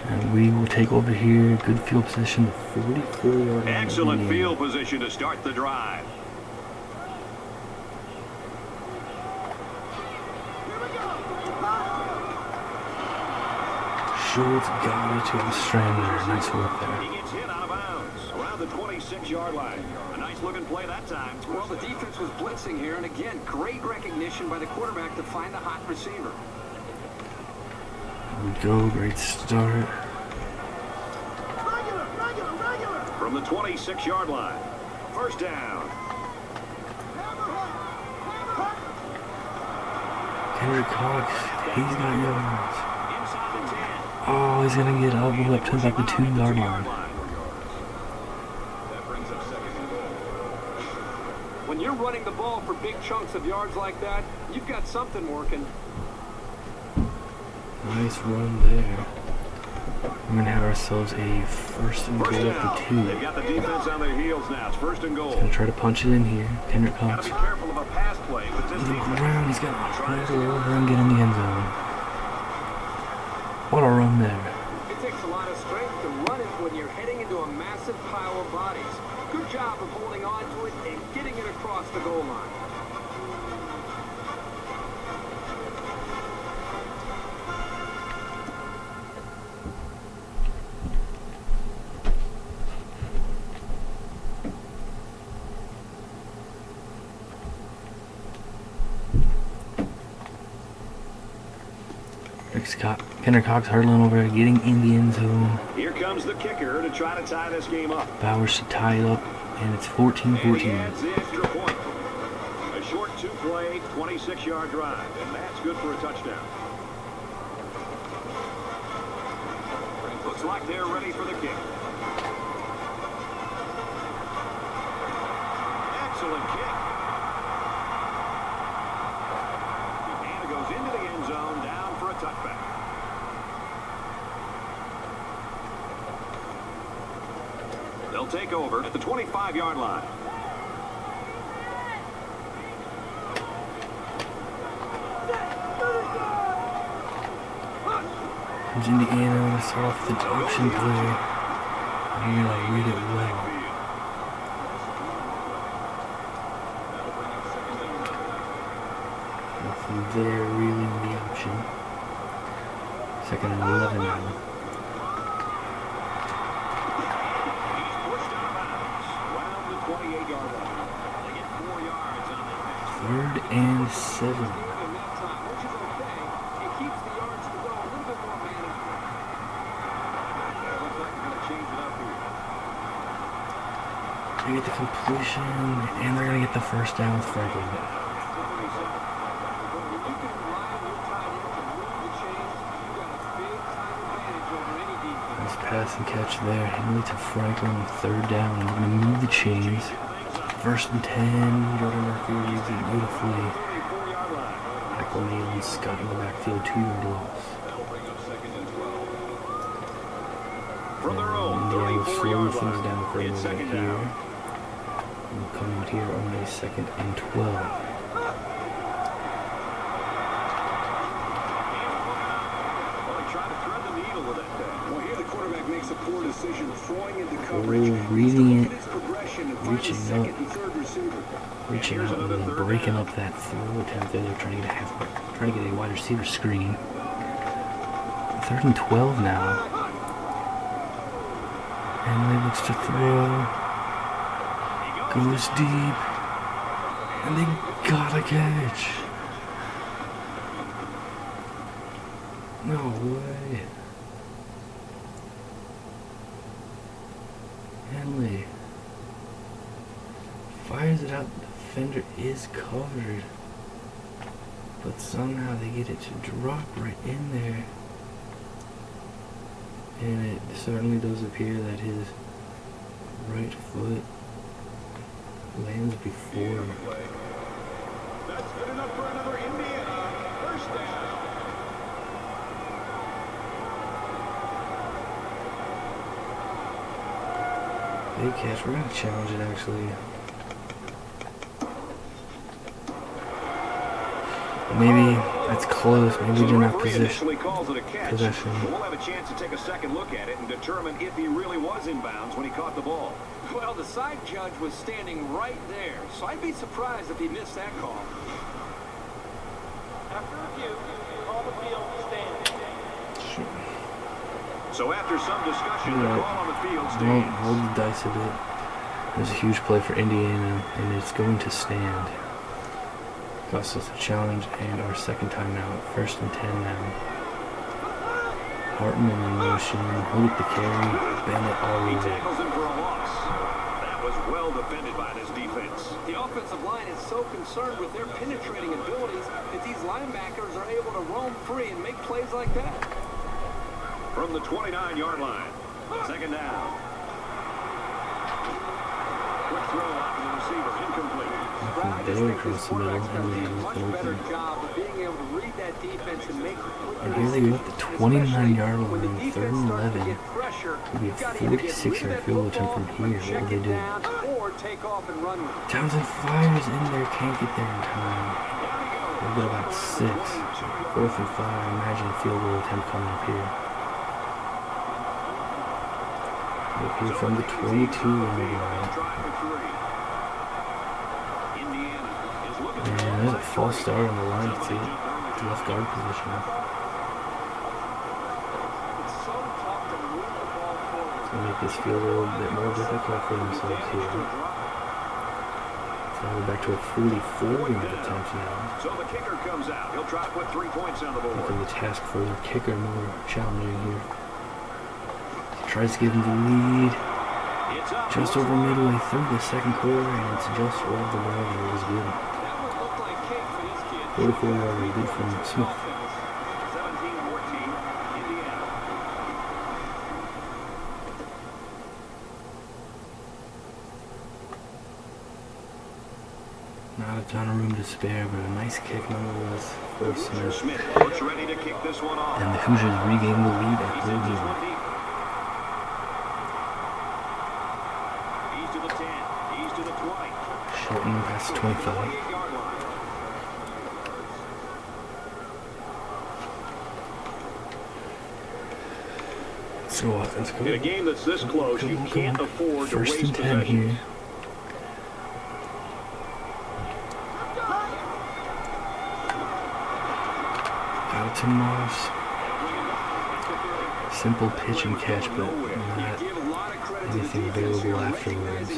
And we will take over here. Good field position, the 44-yard line. Excellent field position to start the drive. Schultz got it to the strand there. Nice work there. He gets hit out of bounds around the 26-yard line. A nice looking play that time. Well, the defense was blitzing here, and again, great recognition by the quarterback to find the hot receiver. Here we go. Great start. From the 26-yard line. First down. Kendrick Cox, he's got yards. Inside the 10. Oh, he's going to get all the way up to about the 2-yard line. That brings up second and goal. When you're running the ball for big chunks of yards like that, you've got something working. Nice run there. We're going to have ourselves a first and goal for 2. They've got the defense on their heels now. It's first and goal. He's going to try to punch it in here. Kendrick Got comes to be careful of a pass play with this to the defense. ground. He's got to hurdle over and get in the end zone. What a run there. It takes a lot of strength to run it when you're heading into a massive pile of bodies. Good job of holding on to it and getting it across the goal line. Kendrick Cox hurdling over, getting in the end zone. Here comes the kicker to try to tie this game up. Bowers should tie it up, and it's 14-14. And he adds the extra point. A short 2-play, 26-yard drive, and that's good for a touchdown. Looks like they're ready for the kick. Excellent kick. And it goes into the end zone, down for a touchback. They'll take over at the 25-yard line. Comes Indiana, let's start off with the option play. And you're going to read it well. And from there, reeling the option. 2nd and 11 now. Third and 7. They get the completion, and they're going to get the first down with Franklin. Nice pass and catch there. Henley to Franklin, 3rd down. We're going to move the chains. 1st and 10. Jordan Murphy reads it beautifully. Michael Neal and Scott in the backfield, 2-yard loss. India will slow things down for a moment here. We'll come out here on a 2nd and 12. Reading it, reaching out and then breaking up that throw attempt there. They're trying to get a wide receiver screen. 3rd and 12 now. Henley looks to throw. Goes deep. And they got a catch. No way. Henley fires it out. The defender is covered. But somehow they get it to drop right in there. And it certainly does appear that his right foot lands before. That's good enough for another Indiana first down. Big catch. We're going to challenge it actually. Maybe that's close. Maybe we didn't have possession. We'll have a chance to take a second look at it and determine if he really was in bounds when he caught the ball. Well, the side judge was standing right there, so I'd be surprised if he missed that call. After review, call the field stand. Sure. So after some discussion, the call on the field We'll stands. hold the dice a bit. There's a huge play for Indiana, and it's going to stand. Cost us a challenge and our 2nd time out. 1st and 10 now. Hartman in motion. He'll get the carry. Bennett all He over. tackles him for a loss. That was well defended by this defense. The offensive line is so concerned with their penetrating abilities that these linebackers are able to roam free and make plays like that. From the 29-yard line. 2nd down. Quick throw out to the receiver. Incomplete. From there across the middle, and much better job of being able to read that defense and make and here they go at the 29-yard line, 3rd and 11. It'll be a 46-yard field goal attempt from here. What will they do? Townsend fires in there, can't get there in time. They'll get about 6. 4th and 5. Imagine a field goal attempt coming up here. Up here from the 22-yard line. And there's a false start on the line too. Left guard position. It's going to make this field a little bit more difficult for themselves here. So we're back to a 44-yard attempt now. So the kicker comes out. He'll try to put 3 points on the board. Making the task for the kicker more challenging here. Tries to give him the lead. Just over midway through the second quarter, and it's just over the ball. It was good. 44-yard lead from Smith. 17-14, Indiana. Not a ton of room to spare, but a nice kick nonetheless for Smith. Smith looks ready to kick this one off. And the Hoosiers regain the lead at their game. He's to the 10. He's to the 20. Shortening past 25. Let's go offense. In a game that's this close, you can't afford to waste First and 10 possessions. here. Got it to Moss. Simple pitch and catch, but not anything available afterwards.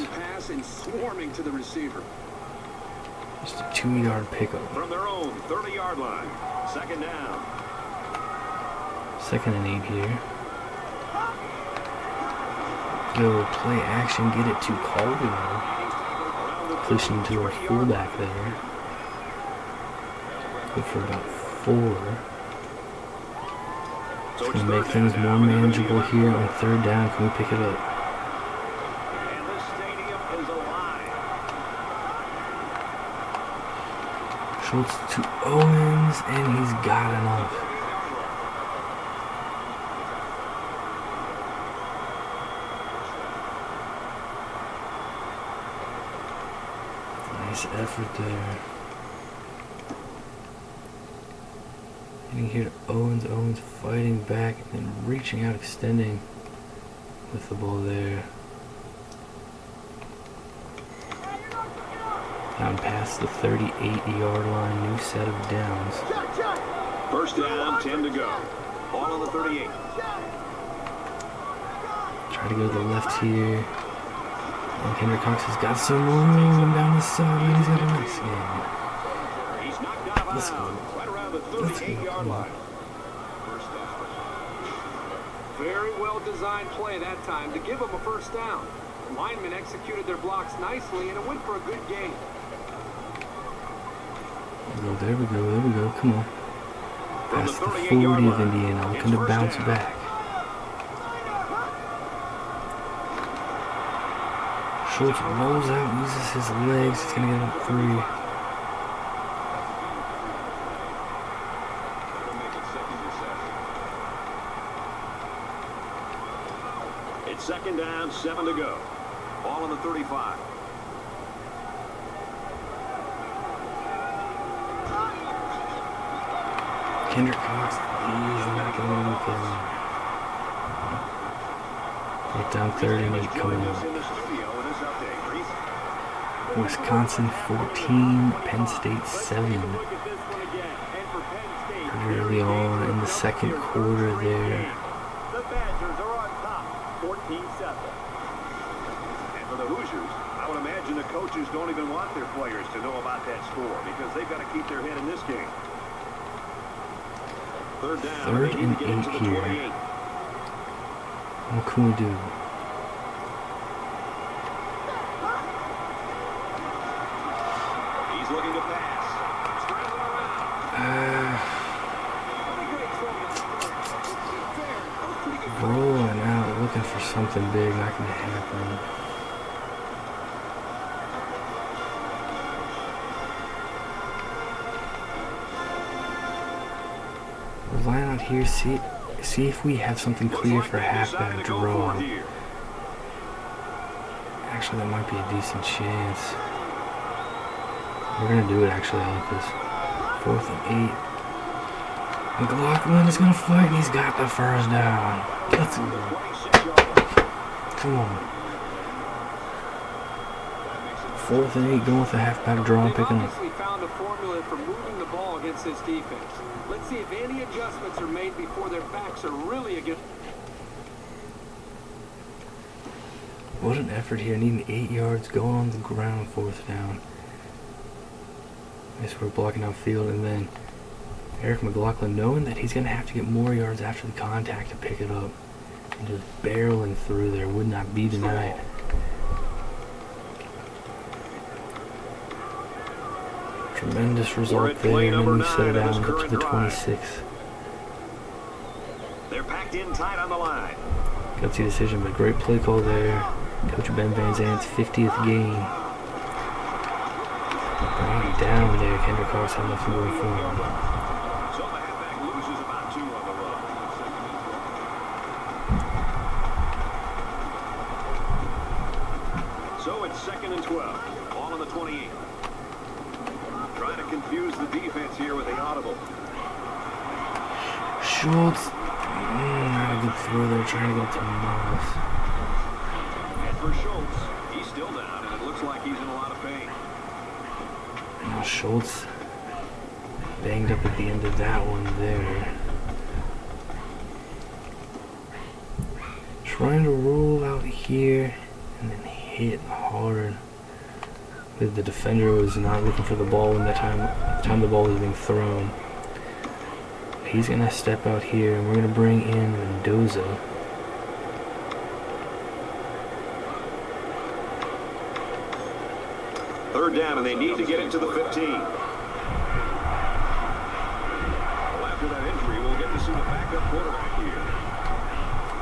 Just a 2-yard pickup. From their own 30-yard line. Second down. 2nd and 8 here. Go play action, get it to Caldwell. Pushing to our fullback there. Go for about 4. It's going to make things more manageable here on 3rd down. Can we pick it up? And this stadium is alive. Schultz to Owens, and he's got enough. Nice effort there. Getting here to Owens. Owens fighting back and reaching out, extending with the ball there. Down past the 38-yard line. New set of downs. First down, 10 to go. Ball on the 38. Try to go to the left here. And Kendrick Cox has got some room down the sideline. He's got a nice game. He's knocked out of Let's go. bounds right around the Let's go. 38-yard line. First down. Very well designed play that time to give them a first down. Linemen executed their blocks nicely, and it went for a good gain. There we go, there we go. Come on. Past the 40 of Indiana, looking to bounce back. Schultz rolls out, uses his legs. He's going to get up 3. It's second down, 7 to go. Ball on the 35. Kendrick Cox, he's not going to make it. Get down 30 and it's coming up. Wisconsin 14, Penn State 7. Early on in the second quarter there. The Badgers are on top, 14-7. And for the Hoosiers, I would imagine the coaches don't even want their players to know about that score because they've got to keep their head in this game. Third down. 3rd and 8 here. What can we do? He's looking to pass. Rolling out, looking for something big, not going to happen. line out here, see if we have something clear for a halfback draw. Actually, that might be a decent chance. We're going to do it, actually. I like this. 4th and 8. McLaughlin is going to fight, and he's got the first down. Let's go. Come on. 4th and 8, going with the halfback draw and picking up. Obviously found a formula for moving the ball against this defense. Let's see if any adjustments are made before their backs are really against. What an effort here. Needing 8 yards, going on the ground, 4th down. I guess we're blocking out field, and then Eric McLaughlin, knowing that he's going to have to get more yards after the contact to pick it up, and just barreling through there would not be denied. Tremendous result there, and then we set it down and get to the 26. They're packed in tight on the line. Gutsy decision, but great play call there. Coach Ben Van Zant's 50th game. Bring it down there. Kendrick Cox had nothing going for him. So the halfback loses about 2 on the run. So it's 2nd and 12. Ball on the 28. Trying to confuse the defense here with the audible. Schultz. Not a good throw there. Trying to get to Miles. And for Schultz, he's still down, and it looks like he's in a lot of pain. Now Schultz banged up at the end of that one there. Trying to roll out here and then hit hard. The defender was not looking for the ball when the time the ball was being thrown. He's going to step out here, and we're going to bring in Mendoza. Third down, and they need to get into the 15. Well, after that injury, we'll get to see the backup quarterback here.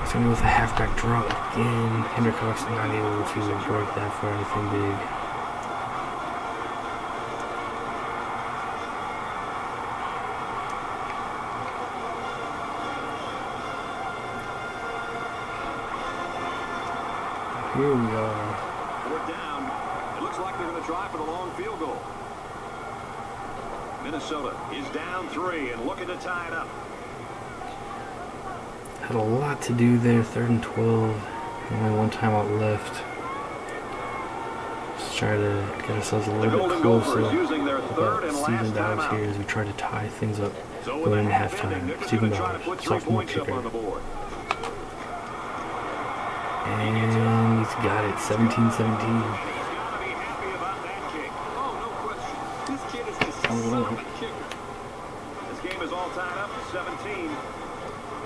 He's going to go with a halfback draw again. Kendrick Cox not able to break that for anything big. Here we are. Fourth down. It looks like they're going to try for the long field goal. Minnesota is down 3 and looking to tie it up. Had a lot to do there. 3rd and 12. Only one timeout left. Just try to get ourselves a little bit closer. Stephen Dowds here as we try to tie things up going into halftime. Stephen Dowds, sophomore kicker. And he's got it, 17-17. This game is all tied up at 17.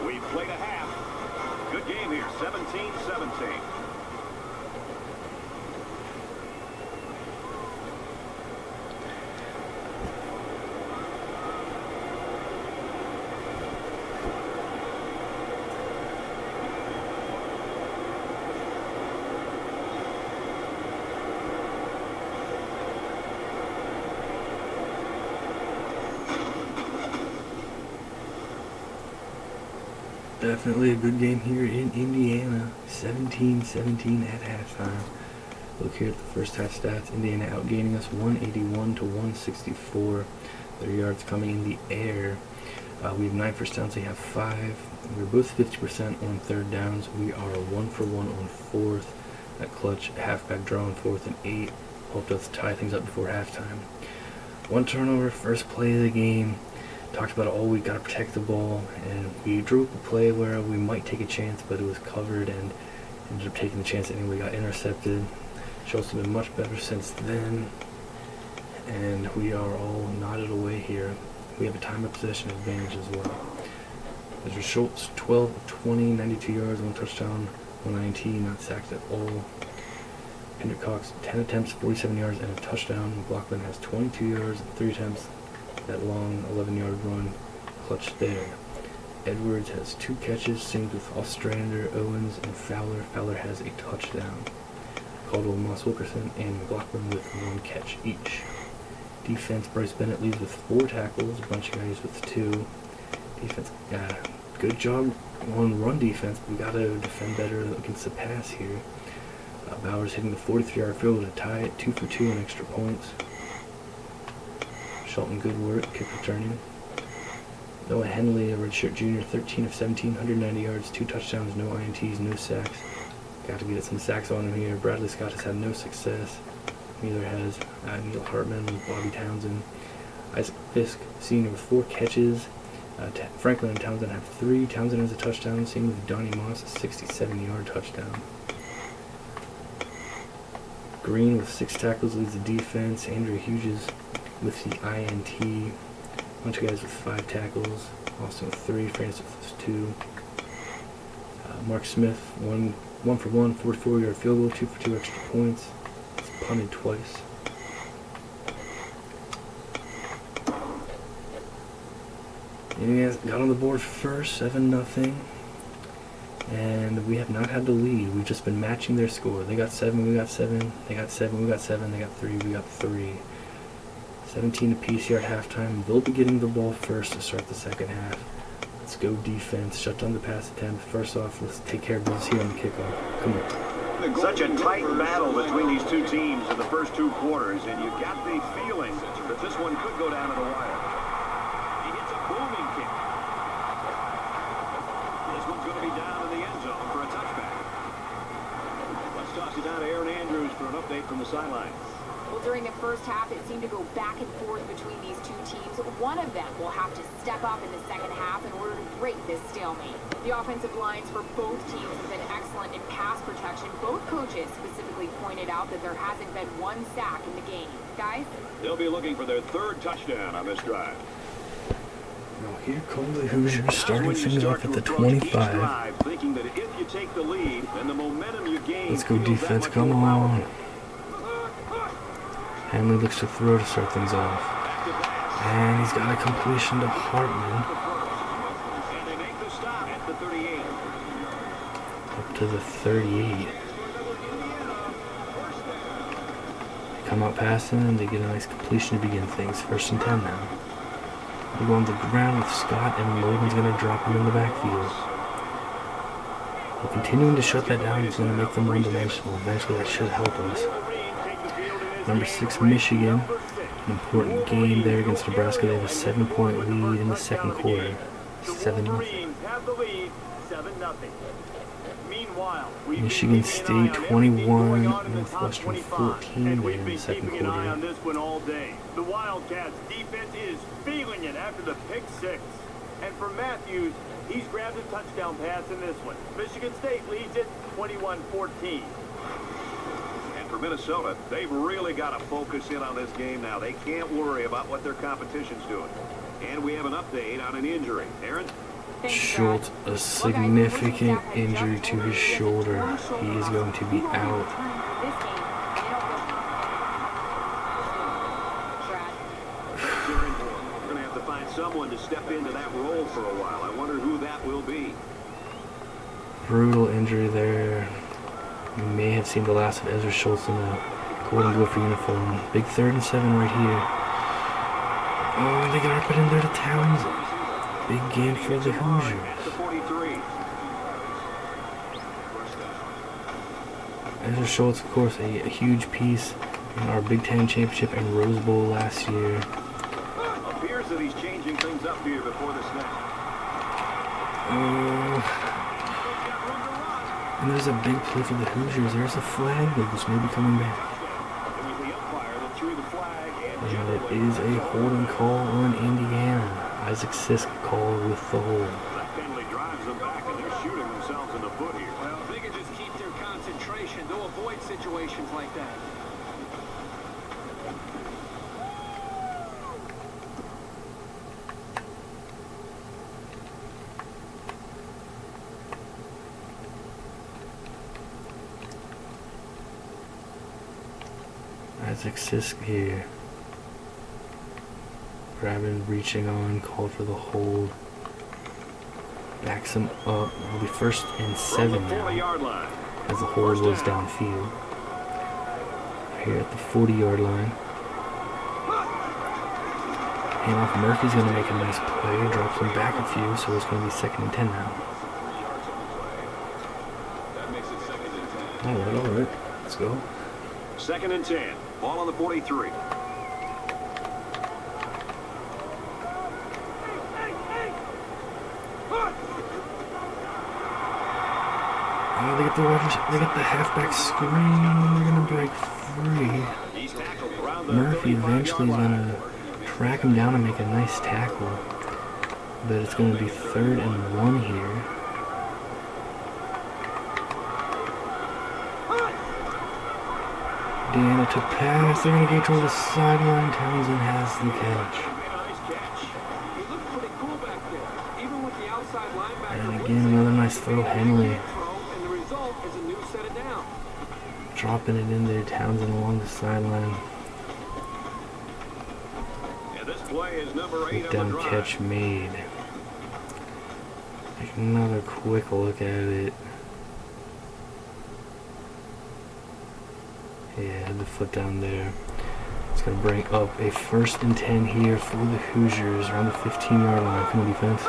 We've played a half. Good game here, 17-17. Definitely a good game here in Indiana. 17-17 at halftime. Look here at the first half stats. Indiana outgaining us 181 to 164. Their yards coming in the air. We have 9 first downs. They have 5. We're both 50% on 3rd downs. We are 1 for 1 on 4th. That clutch halfback draw on 4th and 8 helped us tie things up before halftime. 1 turnover, first play of the game. Talked about it all week, got to protect the ball, and we drew up a play where we might take a chance, but it was covered and ended up taking the chance anyway. Got intercepted. Schultz has been much better since then, and we are all knotted away here. We have a time of possession advantage as well. Mr. Schultz, 12 of 20, 92 yards, 1 touchdown, 119, not sacked at all. Kendrick Cox, 10 attempts, 47 yards, and a touchdown. McLaughlin has 22 yards, 3 attempts. That long 11-yard run, clutch there. Edwards has 2 catches, same with Ostrander, Owens, and Fowler. Fowler has a touchdown. Caldwell, Moss Wilkerson, and McLaughlin with 1 catch each. Defense, Bryce Bennett leads with 4 tackles, a bunch of guys with 2. Defense, yeah, good job on run defense. We gotta defend better against the pass here. Bowers hitting the 43-yard field goal to tie it, 2 for 2 on extra points. Shelton, good work, kick returning. Noah Henley, a redshirt junior, 13 of 17, 190 yards, 2 touchdowns, no INTs, no sacks. Got to get some sacks on him here. Bradley Scott has had no success. Neither has Neil Hartman, Bobby Townsend. Isaac Fisk, senior, with 4 catches. Franklin and Townsend have 3. Townsend has a touchdown. Same with Donnie Moss, a 67-yard touchdown. Green with 6 tackles leads the defense. Andrew Hughes with the INT. A bunch of guys with 5 tackles. Austin with 3. Francis with 2. Mark Smith, 1 for 1, 44-yard field goal, 2 for 2 extra points. It's punted twice. Indiana got on the board first, 7-0. And we have not had the lead. We've just been matching their score. They got 7, we got 7. They got 7, we got 7. They got 3, we got 3. 17 apiece here at halftime. They'll be getting the ball first to start the second half. Let's go defense. Shut down the pass attempt. First off, let's take care of business here on the kickoff. Come on. Such a tight battle between these two teams in the first 2 quarters, and you got the feeling that this one could go down to the wire. He hits a booming kick. This one's going to be down in the end zone for a touchback. Let's toss it down to Aaron Andrews for an update from the sideline. Well, during the first half, it seemed to go back and forth between these two teams. One of them will have to step up in the second half in order to break this stalemate. The offensive lines for both teams have been excellent in pass protection. Both coaches specifically pointed out that there hasn't been 1 sack in the game. Guys? They'll be looking for their 3rd touchdown on this drive. Now here come the Hoosiers, starting things off at the 25. Thinking that if you take the lead, then the momentum you gain. Let's go defense, come on. Henley looks to throw to start things off. And he's got a completion to Hartman. And they make the stop at the 38. Up to the 38. Come out passing, and they get a nice completion to begin things. 1st and 10 now. They go on the ground with Scott, and Logan's going to drop him in the backfield. We're continuing to shut that down. It's going to make them one-dimensional. Eventually that should help us. Number 6, Michigan. An important game there against Nebraska. They have a 7-point lead in the second quarter. 7-0. Michigan State 21, Northwestern 14 there in the second quarter. The Wildcats defense is feeling it after the pick 6. And for Matthews, he's grabbed a touchdown pass in this one. Michigan State leads it 21-14. For Minnesota, they've really got to focus in on this game now. They can't worry about what their competition's doing. And we have an update on an injury. Aaron? Schultz, a significant injury to his shoulder. He is going to be out. We're going to have to find someone to step into that role for a while. I wonder who that will be. Brutal injury there. You may have seen the last of Ezra Schultz in a golden gopher uniform. Big 3rd and 7 right here. Oh, they got to put in there to Townsend. Big game for the Hoosiers. Ezra Schultz, of course, a huge piece in our Big Ten championship and Rose Bowl last year. Appears that he's changing things up here before the snap. And there's a big play for the Hoosiers. There's a flag that was maybe coming back. And it is a holding call on Indiana. Isaac Sisk called with the hold. That penalty drives them back, and they're shooting themselves in the foot here. Well, they can just keep their concentration. They'll avoid situations like that. Isaac Sisk here. Grabbing, reaching on, called for the hold. Backs him up. It'll be 1st and 7 now, as the hold was downfield. Here at the 40-yard line. Handoff. Murphy's going to make a nice play. Drops him back a few, so it's going to be 2nd and 10 now. Alright. Let's go. 2nd and 10. Ball on the 43. Oh, they get the halfback screen, and they're going to break free. He's tackled around the Murphy 35 eventually is yard going line. to track him down and make a nice tackle. But it's going to be 3rd and 1 here. Deanna to pass. They're going to go toward the sideline. Townsend has the catch. He looked pretty cool back there, even with the outside linebacker. And again, another nice throw. Henley And the result is a new set it down. dropping it in there. Townsend along the sideline. And this play is number 8 on Down the drive. catch made. Take another quick look at it. Yeah, the foot down there. It's going to bring up a 1st and 10 here for the Hoosiers around the 15-yard line. Come on, defense.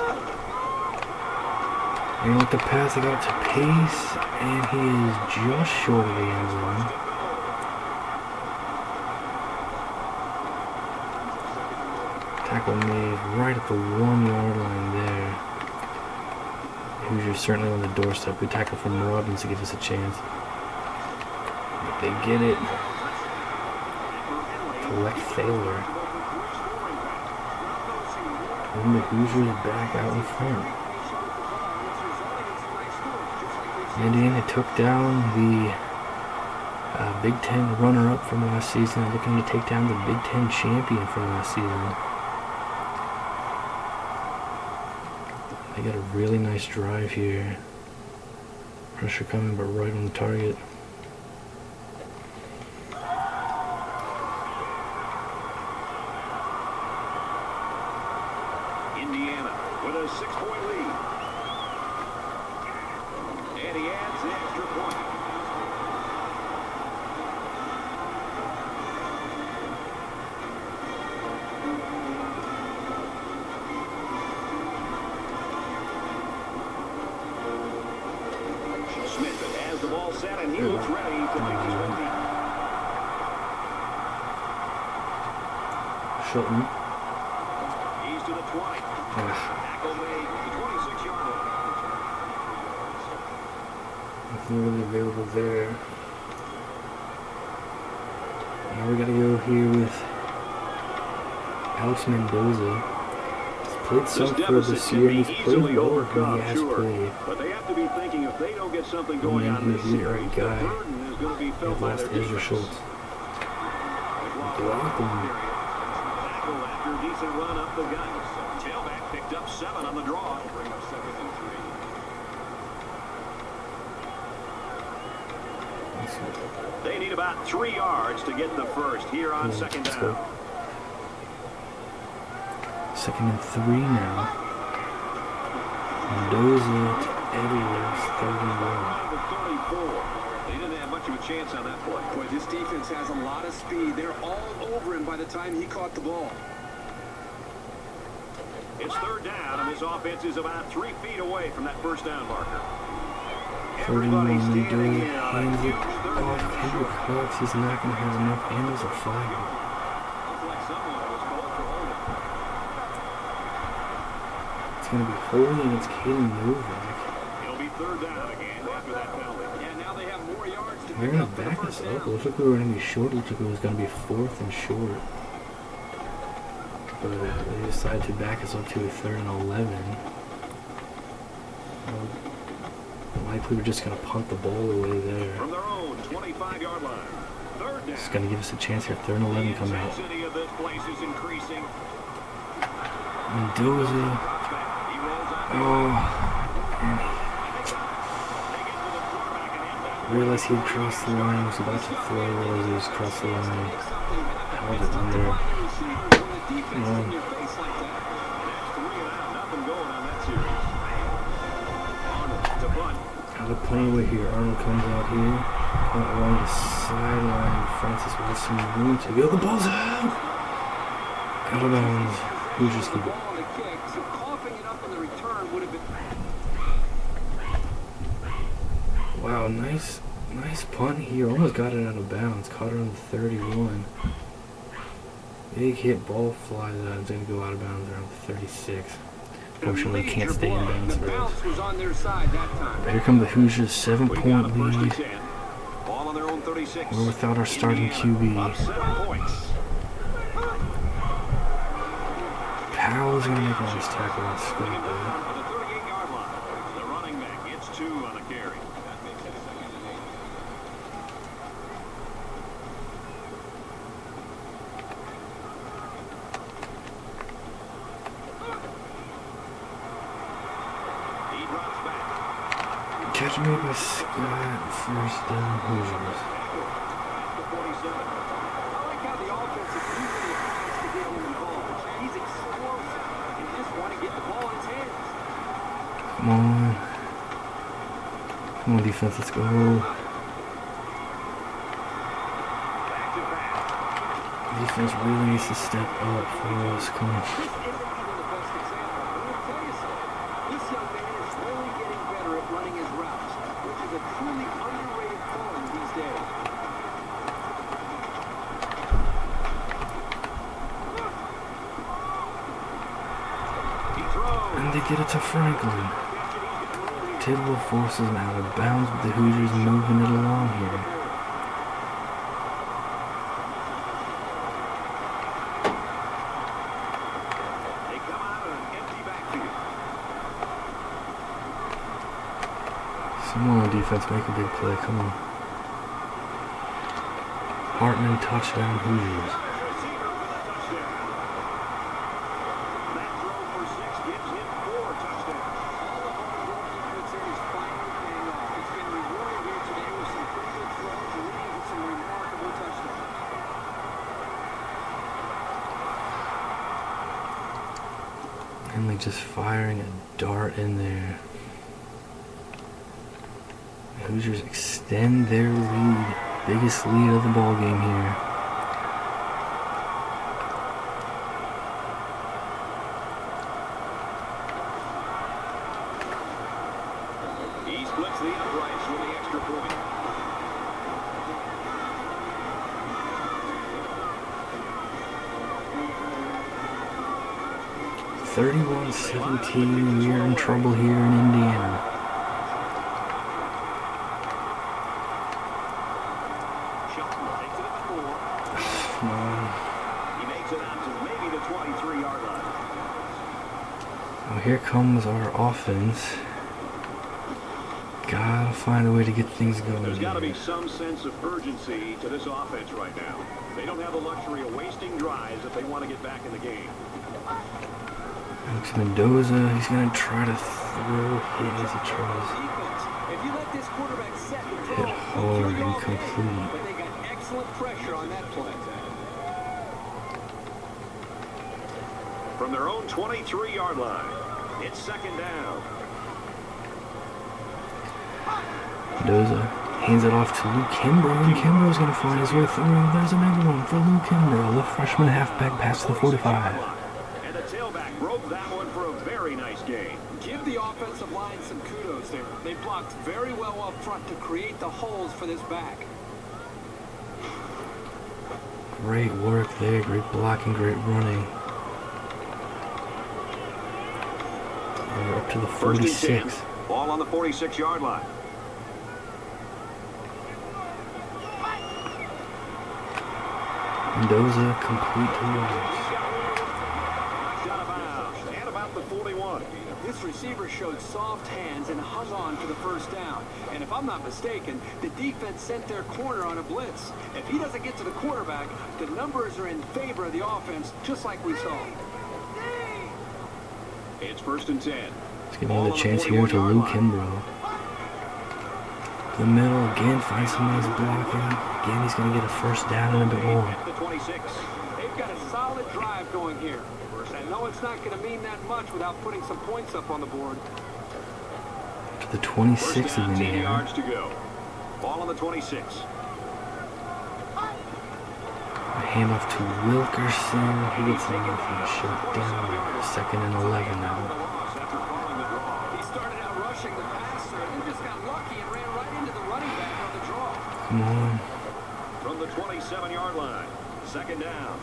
And with the pass, they got it to Pace, and he is just short of the end zone. Tackle made right at the 1-yard line there. Hoosiers certainly on the doorstep. Good tackle from Robbins to give us a chance. But they get it. Collect Thaler. And the Hoosiers back out in front. Indiana took down the Big Ten runner-up from last season, looking to take down the Big Ten champion from last season. They got a really nice drive here. Pressure coming, but right on the target. Indiana with a 6-point lead. And he adds the extra point. Smith has the ball set, and he looks ready to make his way deep. Shilton. He's to the 20. Tackle made at the 26-yard line. Nothing really available there. Now we're gonna go here with Alex Mendoza. He's played some for this year. He's played well. He has played. But they have to be thinking if they don't get something going on this series, the burden is going to be felt by their Ezra defense. Schultz. Block him. Tackle after decent run up the gut. Tailback picked up 7 on the draw. Bring up 2nd and 3. They need about 3 yards to get the first here on 2nd down. 2nd and 3 now. Mendoza to Edwards, 3rd and 34. They didn't have much of a chance on that play. Boy, this defense has a lot of speed. They're all over him by the time he caught the ball. It's 3rd down, and this offense is about 3 feet away from that first down marker. 1. Everybody Mendoza standing here on a hands huge it 3rd off down. Kendrick Hawks. He's not going to have enough, and there's a flag. Looks like someone was called for holding. It's going to be holding, and it's Caden Novak. It'll be 3rd down again after that penalty. Yeah, now they have more yards to They're pick going up to for the back first us up. It down. looked like we were going to be short. It looked like it was going to be 4th and short. But they decided to back us up to a 3rd and 11. Likely we're just going to punt the ball away there. From their own 25-yard line. 3rd down. It's going to give us a chance here. 3rd and 11 come out. Intensity of this place is increasing. Mendoza. He rolls out. Oh. Realized he'd crossed the line. Was about to throw. Realized he was crossed the line. Held it under. Come on. That's 3 and out. Nothing going on that series. Arnold to bunt. Out of play away here. Arnold comes out here. Along the sideline. Francis with some room to go. The ball's out. Out of bounds. Hoosiers the keep it. ball on the kick, so coughing it up on the return would have been... Wow, nice punt here. Almost got it out of bounds. Caught it on the 31. Big hit, ball flies out. It's going to go out of bounds around the 36. Fortunately, can't stay in bounds The for us. bounce was on their side that time. But here come the Hoosiers, 7-point lead. Ball on their own 36. We're without our starting QB. Up 7 points. Powell's going to make a nice tackle on Scott. On the 38-yard line. The running back gets 2 on the carry. He drops back. Catch made by Scott, first down Hoosiers. The 47. I like how the offense is using the pass to get him involved. He's explosive and just want to get the ball in his hands. Come on. Come on, defense, let's go. Back to back. Defense really needs to step up for us. Come on. This isn't even the best example, but I'll tell you something. This young man is really getting better at running his routes, which is a truly underrated quality these days. He throws. And they get it to Franklin. Tidwell forces him out of bounds with the Hoosiers moving it along here. They come out in an empty backfield. Someone on defense make a big play. Come on. Hartman touchdown Hoosiers. Receiver with a touchdown. That throw for 6 gives him 4 touchdowns. All the hard work he puts in is finally paying off. It's been rewarded here today with some pretty good throws and leading to some remarkable touchdowns. And like just firing a dart in there. The Hoosiers extend their lead. Biggest lead of the ball game here. He splits the uprights with the extra point. (31-17). We're in trouble here in Indiana. Shelton takes it at the 4. Come on. He makes it out to maybe the 23-yard line. Well, here comes our offense. Gotta find a way to get things going. There's got to be here. some sense of urgency to this offense right now. They don't have the luxury of wasting drives if they want to get back in the game. Alex Mendoza, he's gonna try to throw, hit as he tries. Defense. If you let this quarterback set and throw, Hit he'll hard, kill you all incomplete. game. But they got excellent pressure on that play. From their own 23-yard line, it's 2nd down. Mendoza hands it off to Luke Kimbrough, and Kimbrough's gonna find his way through. There's another one for Luke Kimbrough, the freshman halfback past the 45. And the tailback broke that one for a very nice gain. Give the offensive line some kudos there. They blocked very well up front to create the holes for this back. Great work there, great blocking, great running. And we're up to the 1st and 10. 46. Ball on the 46-yard line. Mendoza complete to Williams. Knocked out of bounds and about the 41. This receiver showed soft hands and hung on for the first down. And if I'm not mistaken, the defense sent their corner on a blitz. If he doesn't get to the quarterback, the numbers are in favor of the offense, just like we saw. It's 1st and 10. Let's give another chance here to Luke Kimbrough. The middle again, finds some nice blocking. Again, he's going to get a first down and a bit more. At the 26. They've got a solid drive going here. I know it's not going to mean that much without putting some points up on the board. To the 26 First of down, 10 Indiana. yards to go. Ball on the 26. Handoff to Wilkerson. He gets anything shut down. 2nd and 11 now. He started out rushing the passer and then just got lucky and ran right into the running back on the draw. Come on. From the 27-yard line. 2nd down.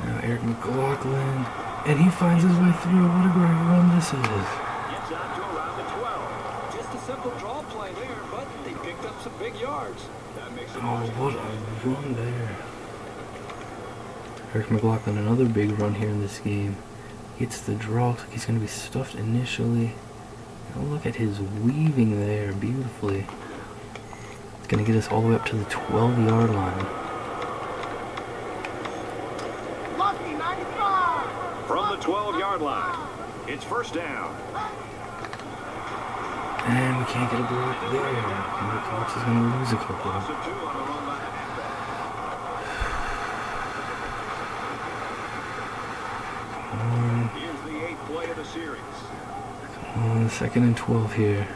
Now Eric McLaughlin. And he finds his way through. What a great run this is. Gets out to around the 12. Just a simple draw play there, but they picked up some big yards. That makes it Oh, what a run there. Eric McLaughlin, another big run here in this game. Gets the draw. Looks like he's going to be stuffed initially. Oh, look at his weaving there beautifully. It's going to get us all the way up to the 12-yard line. From the 12-yard line. It's 1st down. And we can't get a block there. And Cox is going to lose a couple. Loss of 2 on the run by the halfback. Here's the 8th play of the series. Come on, 2nd and 12 here.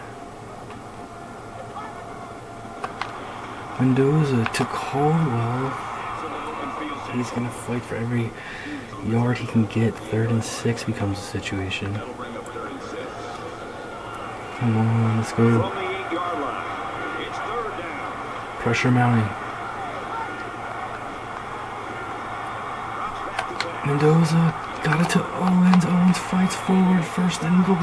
Mendoza to Caldwell. He's going to fight for every yard he can get. 3rd and 6 becomes the situation. That'll bring up 3rd and 6. Come on, let's From go. the 8-yard line. It's 3rd down. Pressure mounting. Drops back to pass. Mendoza got it to Owens. Owens fights forward. 1st and goal.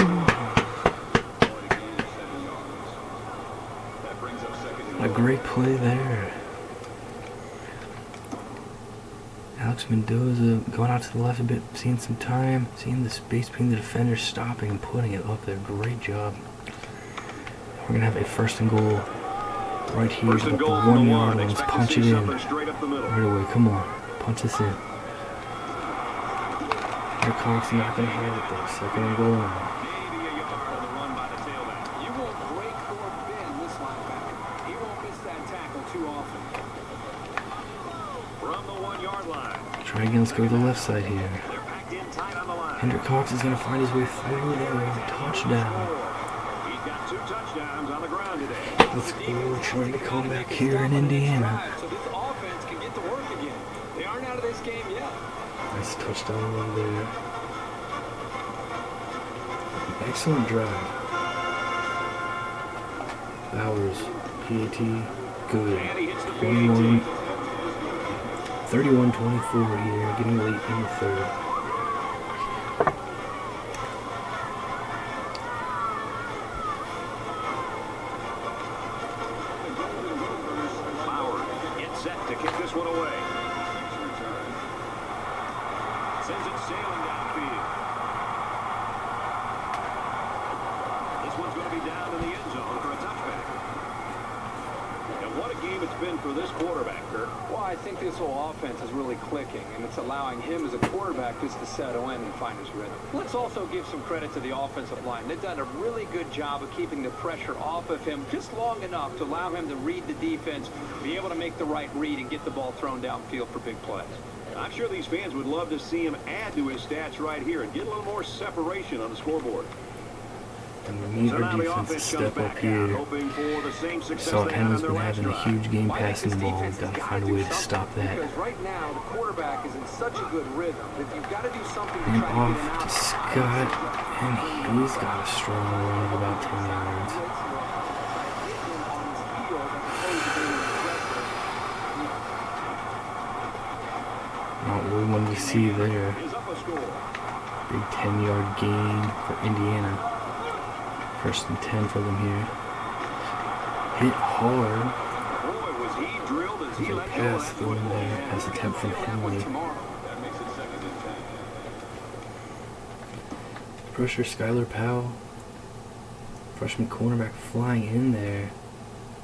That brings up 2nd and A great play there. Alex Mendoza going out to the left a bit, seeing some time, seeing the space between the defenders, stopping and putting it up there. Great job. We're going to have a 1st and goal right here. First and About the goal 1 from the yard 1. line. Let's Expect to punch see it in something straight up the middle. right away. Come on. Punch this in. Here Cox not going to have it though. 2nd and goal. Maybe a yard on the run by the tailback. You won't break or bend this linebacker. He won't miss that tackle too often. From the 1-yard line. Try again. Let's go to the left side here. They're packed in tight on the line. Hendrick Cox is going to find his way through there. Touchdown. He's got 2 touchdowns on the ground today. Let's go. Trying to come back here in Indiana. So this offense can get to work again. They aren't out of this game yet. Nice touchdown run there. Excellent drive. Bowers, PAT, good. And he hits the 21, PAT. 31-24 here, getting late in the 3rd. Bauer gets set to kick this one away. Sends it sailing downfield. This one's going to be down in the end zone for a touchback. And what a game it's been for this quarterback, Kirk. Well, I think this whole offense is really clicking, and it's allowing him as a quarterback just to settle in and find his rhythm. Let's also give some credit to the offensive line. They've done a really good job of keeping the pressure off of him just long enough to allow him to read the defense, be able to make the right read, and get the ball thrown downfield for big plays. I'm sure these fans would love to see him add to his stats right here and get a little more separation on the scoreboard. And we need So our now the defense to offense step comes up back out, here. hoping for the same success Saw they had Henry's on their been last having a drive. huge game Well, I think passing the this ball. defense We've got has to gotta find a do way to something, stop that. Because right now, the quarterback is in such a good rhythm that you've got to do something to And try to off get him out. to Scott, and he's got a strong run of about 10 yards. Not really one we see there. Is up a score. Big 10-yard gain for Indiana. 1st and 10 for them here. Hit hard. Boy, was he drilled as he There's a let go of pass that through football. there. Pass attempt from Henley. That makes it 2nd and 10. Pressure Skylar Powell. Freshman cornerback flying in there.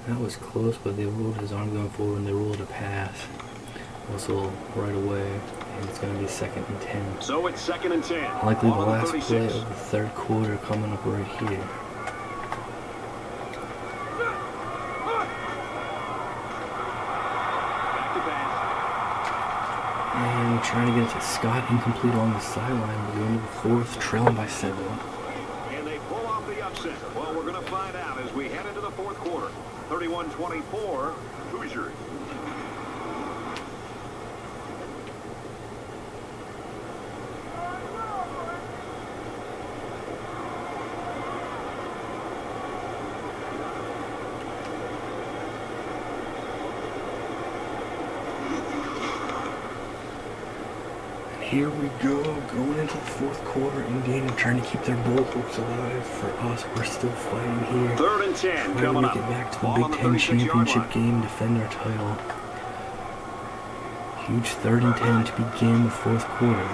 That was close, but they ruled his arm going forward and they ruled a pass. Also right away, and it's going to be 2nd and 10. So it's 2nd and 10. Likely the Ball on last play 36. of the 3rd quarter coming up right here. Back to pass. And trying to get it to Scott, incomplete along the sideline. We go into the 4th, trailing by 7. And they pull off the upset. Well, we're going to find out as we head into the 4th quarter. 31-24, Hoosiers. Here we go, going into the fourth quarter. Indiana trying to keep their bowl hopes alive. For us, we're still fighting here. 3rd and 10 Trying to coming make up. it back to the Ball on Big the Ten 36-yard championship line. game, defend our title. Huge 3rd and 10 to begin the fourth quarter.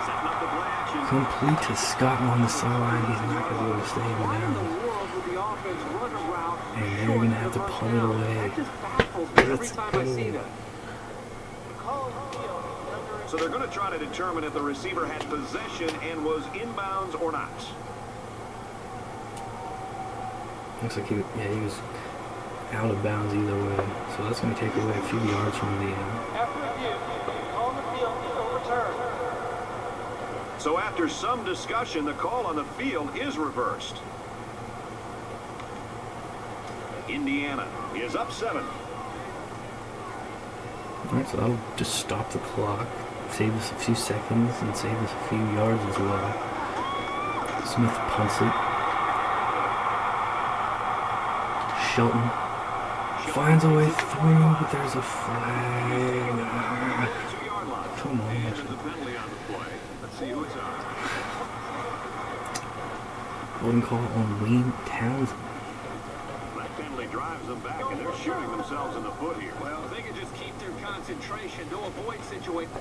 Setting up the play action. Complete to Scott on the sideline. He's not going to be able to stay him Why in the down. world would the offense run a route And they're short going to of have the to first punt it down? away. That just baffles me every Let's time I see go. that. So they're going to try to determine if the receiver had possession and was inbounds or not. Looks like he was out of bounds either way. So that's going to take away a few yards from the After review, the call on the field is overturned. So after some discussion, the call on the field is reversed. Indiana is up 7. Alright, so that'll just stop the clock, save us a few seconds, and save us a few yards as well. Smith punts it. Shelton finds a way through, but there's a flag. 2-yard line. Come on. There's a penalty on the play. Let's see who it's on. Holding call on Wayne Townsend. That penalty drives them back, and they're shooting themselves in the foot here. Well, if they can just keep their concentration to avoid situations.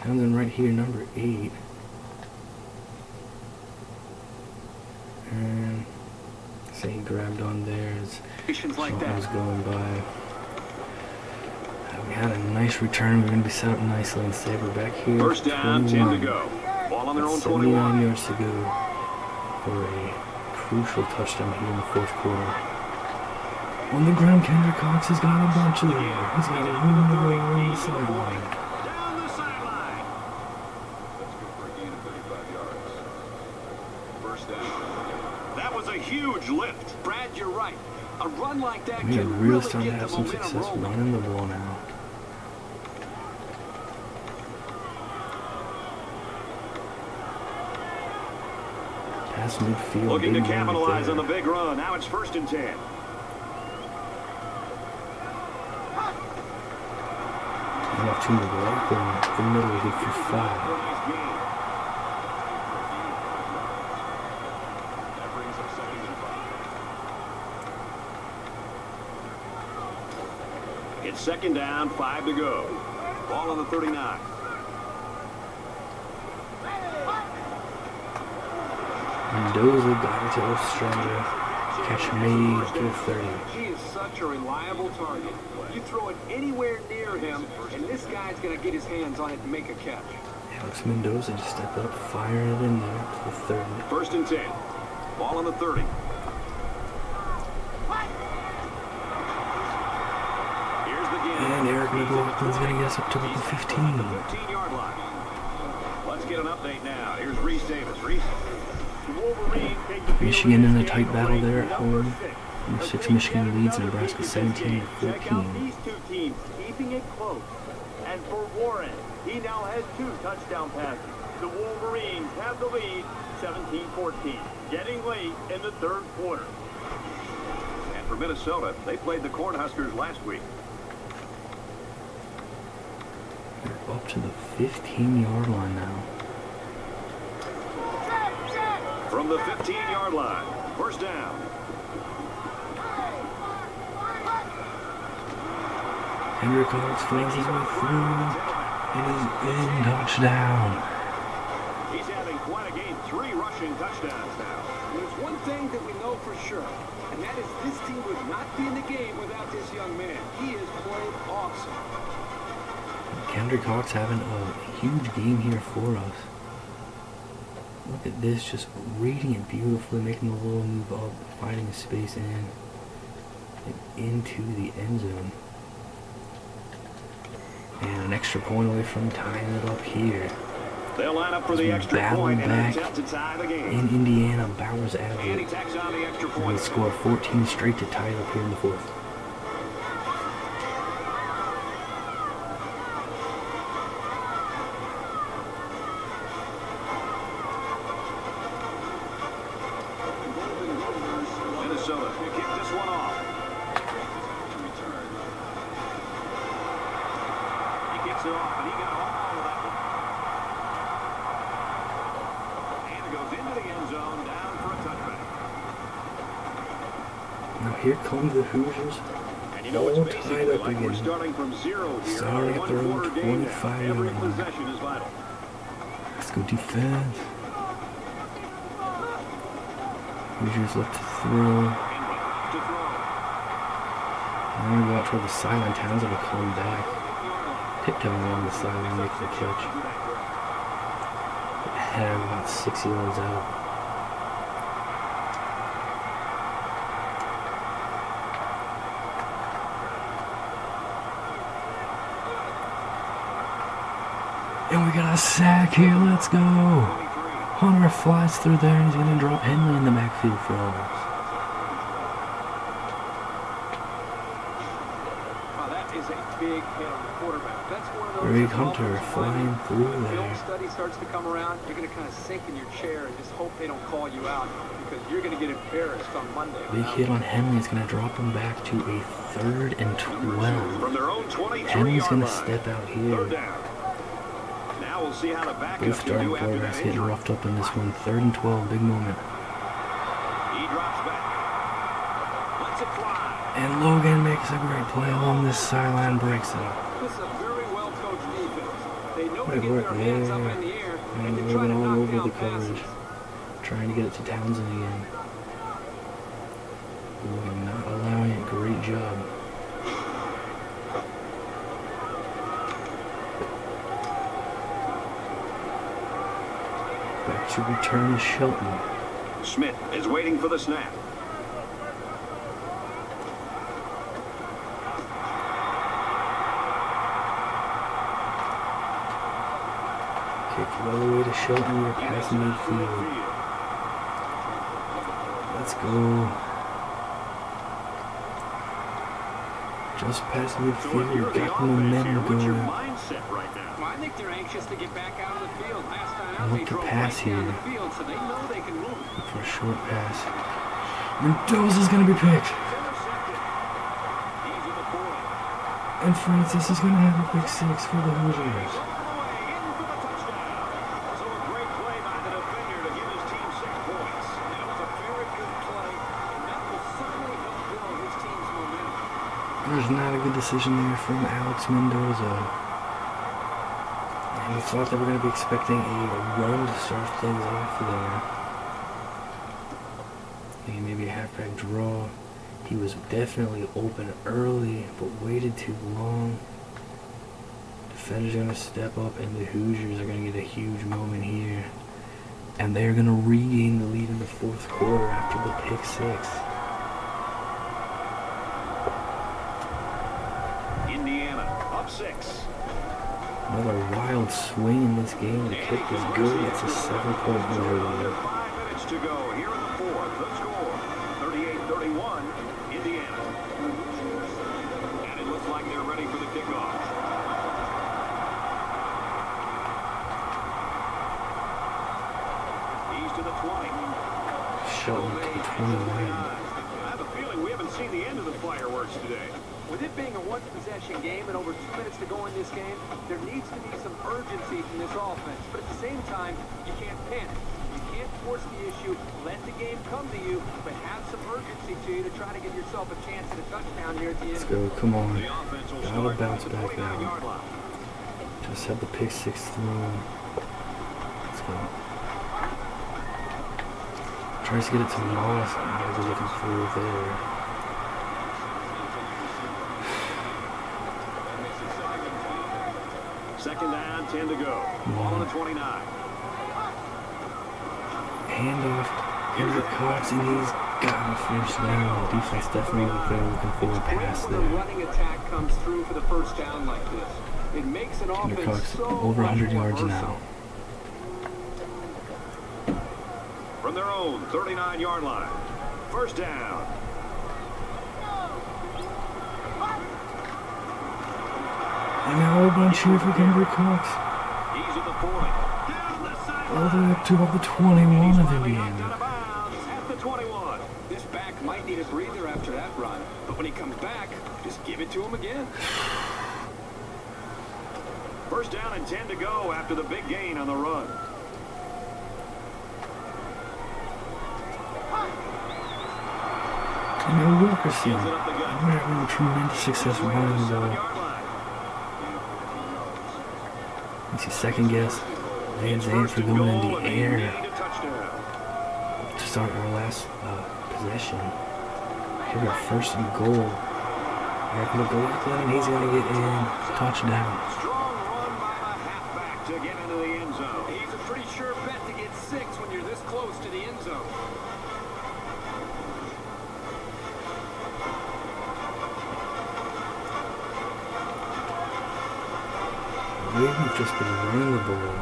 Townsend right here, number 8. And say he grabbed on there as Like Shelton was that. going by. We had a nice return. We're going to be set up nicely and save. We're back here. First down, 10 to 21. go. Ball on their own 79 21. yards to go for a crucial touchdown here in the fourth quarter. On the ground, Kendrick Cox has got a bunch of them. He's got a room to go on the sideline. Down the sideline. That's good for a gain of 35 yards. First down. That was a huge lift. Brad, you're right. A run like that We are can really really starting to get have the some momentum success rolling. running the ball now. Pass midfield. Looking to big run capitalize on the there. big run. Now it's 1st and 10. Enough to move right there. The middle good for 5. Nice gain. That brings up 2nd and 5. It's 2nd down, 5 to go. Ball on the 39. Mendoza got it to Ostrander. Catch made to 30. He is such a reliable target. You throw it anywhere near him, and this guy's going to get his hands on it and make a catch. Alex Mendoza just stepped up, firing it in there for 30. 1st and 10. Ball on the 30. Here's the game. And Eric McLaughlin's going to get us up to the 15. 15-yard line. Let's get an update now. Here's Reese Davis. Reese. The Wolverines take the field Michigan in a this tight game battle away there from at number home. 6. Number Let's 6 take Michigan yet leads another Nebraska big 17 game. to Check out 14. these two teams keeping it close. And for Warren, he now has 2 touchdown passes. The Wolverines have the lead 17-14, getting late in the 3rd quarter. And for Minnesota, they played the Cornhuskers last week. They're up to the 15-yard line now. From the 15-yard line, 1st down. Henry Cox finds his way through. It is in, touchdown. He's having quite a game. 3 rushing touchdowns now. There's one thing that we know for sure, and that is this team would not be in the game without this young man. He has played awesome. Kendrick Cox having a huge game here for us. Look at this, just reading it beautifully, making the little move up, finding a space in and into the end zone. And an extra point away from tying it up here. They'll line up for the extra point and attempt to tie the game. In Indiana, Bowers adds And he it. tacks on the extra And point. they score 14 straight to tie it up here in the fourth. Minnesota kick this one off. He kicks it off, and he got all of that one. And it goes into the end zone, down for a touchback. Now here come the Hoosiers. And you know, All it's tied basically up like we're again. starting from zero here. Sorry, on a throw one-quarter game now. 25 Every yards. possession is vital. Let's go defense. Hoosiers look to throw. And to throw. Now we go out toward the sideline. Townsend will come back. Tiptoeing along the sideline, making the catch. Head about 6 yards out. And we got a sack here. Let's go. Hunter flies through there and he's going to drop Henley in the backfield for us. Wow, that is a big hit on the quarterback. That's one of those. Greg Hunter flying through When there. film study starts to come around, you're going to kind of sink in your chair and just hope they don't call you out because you're going to get embarrassed on Monday. Big hit on Henley is going to drop him back to a 3rd and 12. From their own 23-yard Henley's going to line. step out Third here. down. Now we'll see how the Both backup can starting do after quarterbacks that getting injury. roughed up in this one. 3rd and 12, big moment. He drops back. Lets it fly. And Logan makes a great play along this sideline, breaks it. This is a very well-coached defense. They know to Good get work their hands up there. in the air and And to try Logan to all knock over down the passes. coverage. Trying to get it to Townsend again. Logan not allowing it. Great job. Back to return is Shelton. Smith is waiting for the snap. Kick all the way to Shelton. We're passing midfield. Let's go. Just past So if midfield. you're the Got the offense here, momentum what's your going. mindset right now? Well, I think they're anxious to get back out of the field. Last time out, Look they to drove pass right down here. the field, so they know they can move. For a short pass. Mendoza's going to be picked. Intercepted. He's in the 40. And Francis is going to have a big 6 for the Hoosiers. All the way in for the touchdown. So a great play by the defender to give his team 6 points. That was a very good play, and that will certainly help build his team's momentum. There's not a good decision there from Alex Mendoza. And we thought they were going to be expecting a run to start things off there. Maybe a halfback draw. He was definitely open early, but waited too long. Defenders are going to step up, and the Hoosiers are going to get a huge moment here. And they're going to regain the lead in the fourth quarter after the pick 6. Indiana up 6. Another wild swing in this game. The kick is good. It's a 7-point Hoosier lead. 5 minutes to go here in the fourth. The score, 38-31, Indiana. And it looks like they're ready for the kickoff. He's to the 20. Shelton to the 29. I have a feeling we haven't seen the end of the fireworks today. With it being a one-possession game and over 2 minutes to go in this game, there needs to be some urgency from this offense. But at the same time, you can't panic. You can't force the issue, let the game come to you, but have some urgency to you to try to give yourself a chance at a touchdown here at the end. Let's go. Come on. The offense will Gotta start bounce at the back 29-yard now. line. Just had the pick 6 thrown. Let's go. Tries to get it to Moss. Now we're looking through there. Second down, 10 to go. Ball on the 29. Handoff. Henry Cox, and he's got a first down. Defense definitely looking for a pass When a there. running attack comes through for the first down like this. It makes an offense Cox so over 100 much more yards versatile. now. From their own 39-yard line. First down. And now a bunch here for Kendrick Cox. He's at the 40. Down the sideline. All the way up to about the 21 of Out Indiana. of bounds at the 21. This back might need a breather after that run, but when he comes back, just give it to him again. First down and 10 to go after the big gain on the run. And now Wilkerson. We're having tremendous success running the ball. It's his second guess. Van Zandt for going in the air to start our last possession. Here's our first and goal. Eric McLaughlin, he's going to get in. Touchdown. Strong run by the halfback to get into the end zone. He's a pretty sure bet to get 6 when you're this close to the end zone. We've just been running the ball.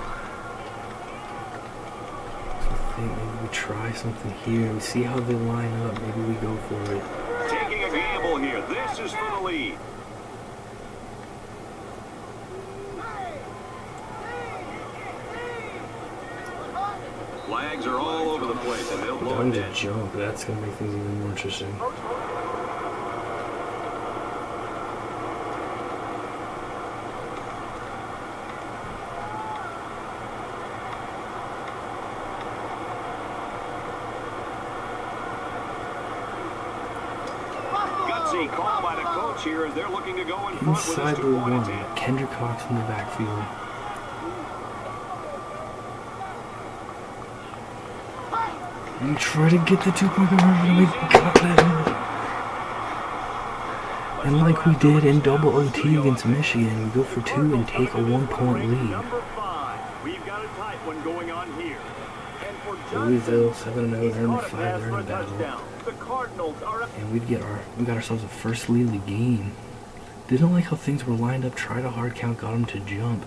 So I think maybe we try something here. We see how they line up. Maybe we go for it. Taking a gamble here. This is for the lead. Flags are all over the place, and they'll blow Down it to in. jump. That's going to make things even more interesting. Gutsy call by the coach here as they're looking to go in front with Inside this the 2-point one, attempt. Kendrick Cox in the backfield. And try to get the 2-point conversion, and we got that. And like we did in double OT against Michigan, we go for 2 and take a 1-point lead. Number 5. We've got a tight one going on here. And for Louisville Johnson, 7-0, he's they're in the caught a 5, pass they're in for the a battle. touchdown. The Cardinals are up. And we got ourselves a first lead of the game. Didn't like how things were lined up, tried a hard count, got him to jump.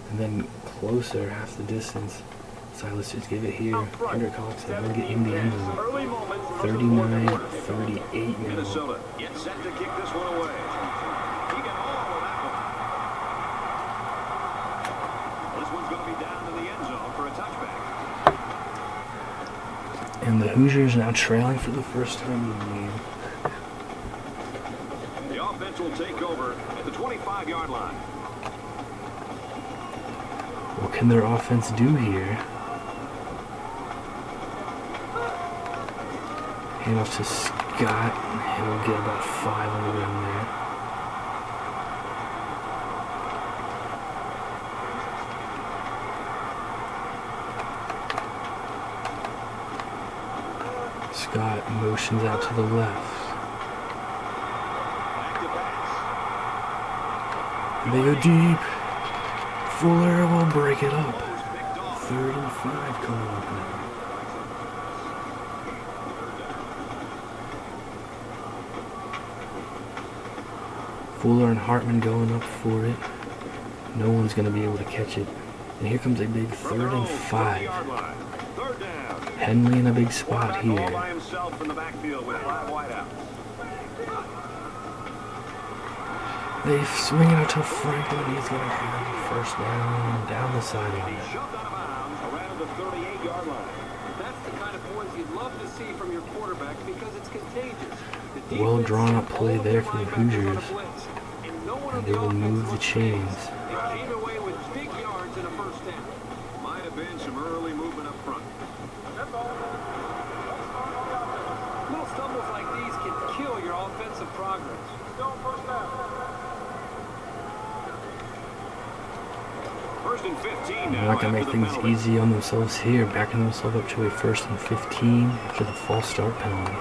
And then closer, half the distance. Silas just gave it here. Kendrick Cox and we'll get in the end zone. Early moments of the fourth quarter. 39-38 now. Minnesota gets set to kick this one away. He got all of that one. This one's going to be down to the end zone for a touchback. And the Hoosiers now trailing for the first time in the game. The offense will take over at the 25-yard line. What can their offense do here? Hand off to Scott. He'll get about 5 on the ground there. Scott motions out to the left. Back to pass. And they go deep. Fuller will break it up. Ball is picked off. 3rd and 5 coming up now. Fuller and Hartman going up for it. No one's going to be able to catch it. And here comes a big 3rd and 5. 30-yard line. Third down. Henley in a big spot Quarterback all here. by himself in the backfield with 5 wideouts. They swing it out to Franklin. He's going to have first down the sideline. He shoved out of bounds around the 38-yard line. That's the kind of poise you'd love to see from your quarterback because it's contagious. The Well defense drawn up sent play all of there their from the linebackers on a Hoosiers. blitz, and no one And on they the will offense move the was chains. phased. They came away with big yards and a first down. Might have been some early movement up front. Little stumbles like these can kill your offensive progress. First and 15 They're now. not going to make after the things penalty. easy on themselves here. Backing themselves up to a 1st and 15 after the false start penalty.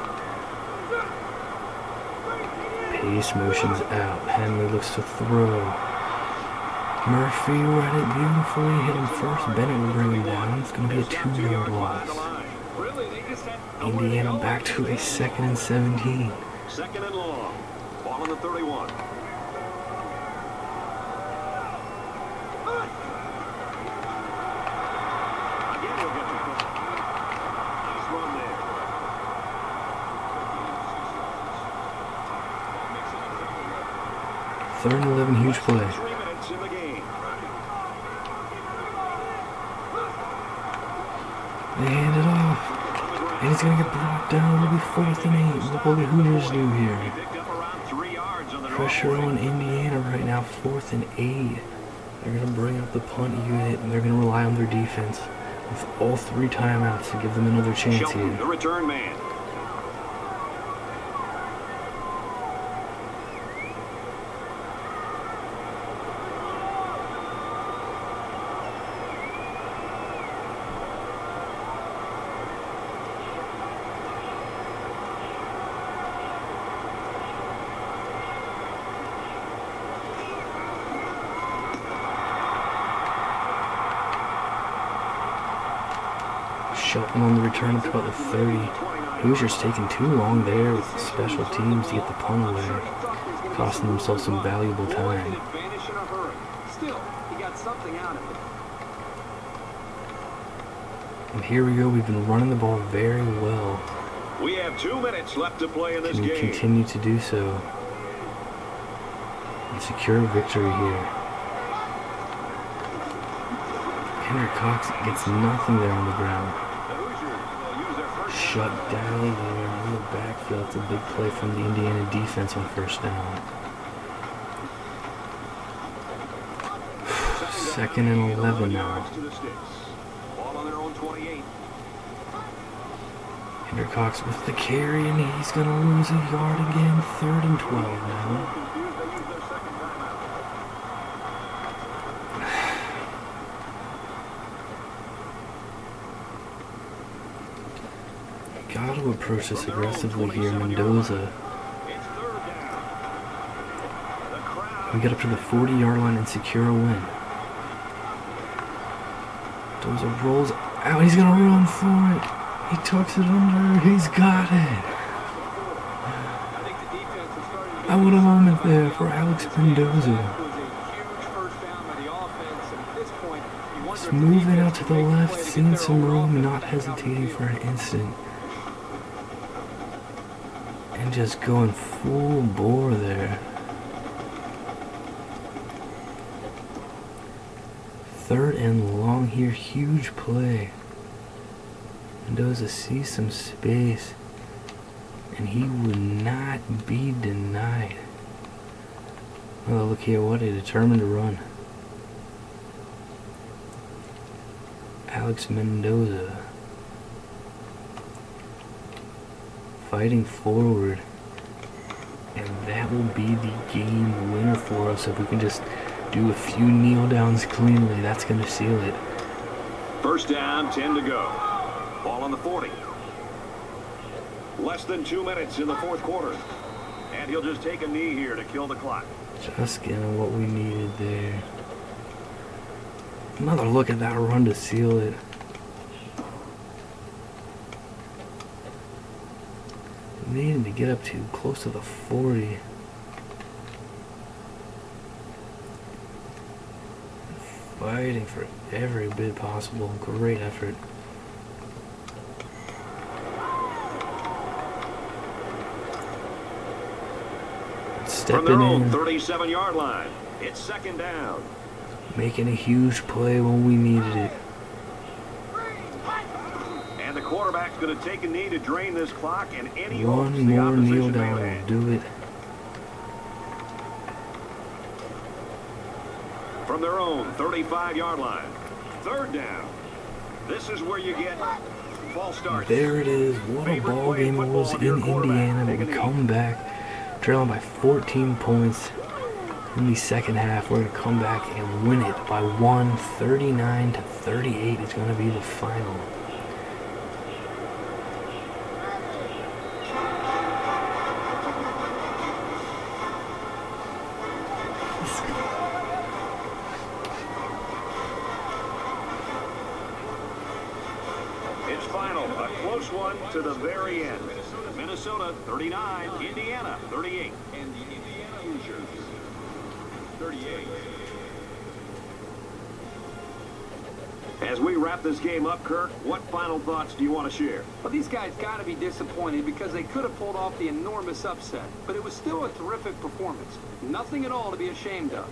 Pace motions out. Henley looks to throw. Murphy read it beautifully. Hit him first. Bennett will bring him down. It's going to be a 2-yard loss. Really, they just had nowhere to Indiana go. back to a 2nd and 17. Second and long. Ball on the 31. Again, he'll get the call. Nice run there. 3rd and 11, huge play. 3 minutes in the game. They hand it off. And he's going to get blocked down. It'll be 4th and 8. Look what the Hooters do He here. picked up around 3 yards on the Pressure on Indiana right now, 4th and 8. They're going to bring up the punt unit, and they're going to rely on their defense with all 3 timeouts to give them another chance Shelton, here. the return man. Shelton on the return up to about the 30. Hoosiers taking too long there with the special teams to get the punt away, costing themselves some valuable time. Still, he got something out of it. And here we go. We've been running the ball very well. We have 2 minutes left to play in this Can we game. continue to do so and secure victory here? Henry Cox gets nothing there on the ground. Shut down there in the backfield. It's a big play from the Indiana defense on 1st down. 2nd and 11 now. Ball on their own 28. Henry Cox with the carry, and he's going to lose a yard again. 3rd and 12 now. Got to approach this aggressively here, Mendoza. We get up to the 40-yard line and secure a win. Mendoza rolls out. He's going to run for it. He tucks it under. He's got it. I would have won it there for Alex Mendoza. Just moving out to the left, seeing some room, not hesitating for an instant. And just going full bore there. 3rd and long here, huge play. Mendoza sees some space, and he would not be denied. Well, look here, what a determined run. Alex Mendoza fighting forward, and that will be the game winner for us. If we can just do a few kneel downs cleanly, that's going to seal it. 1st down, 10 to go. Ball on the 40. Less than 2 minutes in the 4th quarter. And he'll just take a knee here to kill the clock. Just getting what we needed there. Another look at that run to seal it. Needing to get up to close to the 40. Fighting for every bit possible. Great effort. From their Stepping own in, 37-yard line, it's 2nd down. making a huge play when we needed it. And the quarterback's going to take a knee to drain this clock, and any hopes One the more kneel opposition may down have will had. do it. From their own 35-yard line, 3rd down. This is where you get false starts. There it is. What a Favorite ball play in game it was football, your in quarterback. Indiana, but Take we a knee. come back, trailing by 14 points in the 2nd half. We're going to come back and win it by 1, 39-38 is going to be the final. It's final, a close one to the very end. Minnesota 39, Indiana 38. And the Indiana Hoosiers 38. As we wrap this game up, Kirk, what final thoughts do you want to share? Well, these guys got to be disappointed because they could have pulled off the enormous upset, but it was still a terrific performance. Nothing at all to be ashamed of.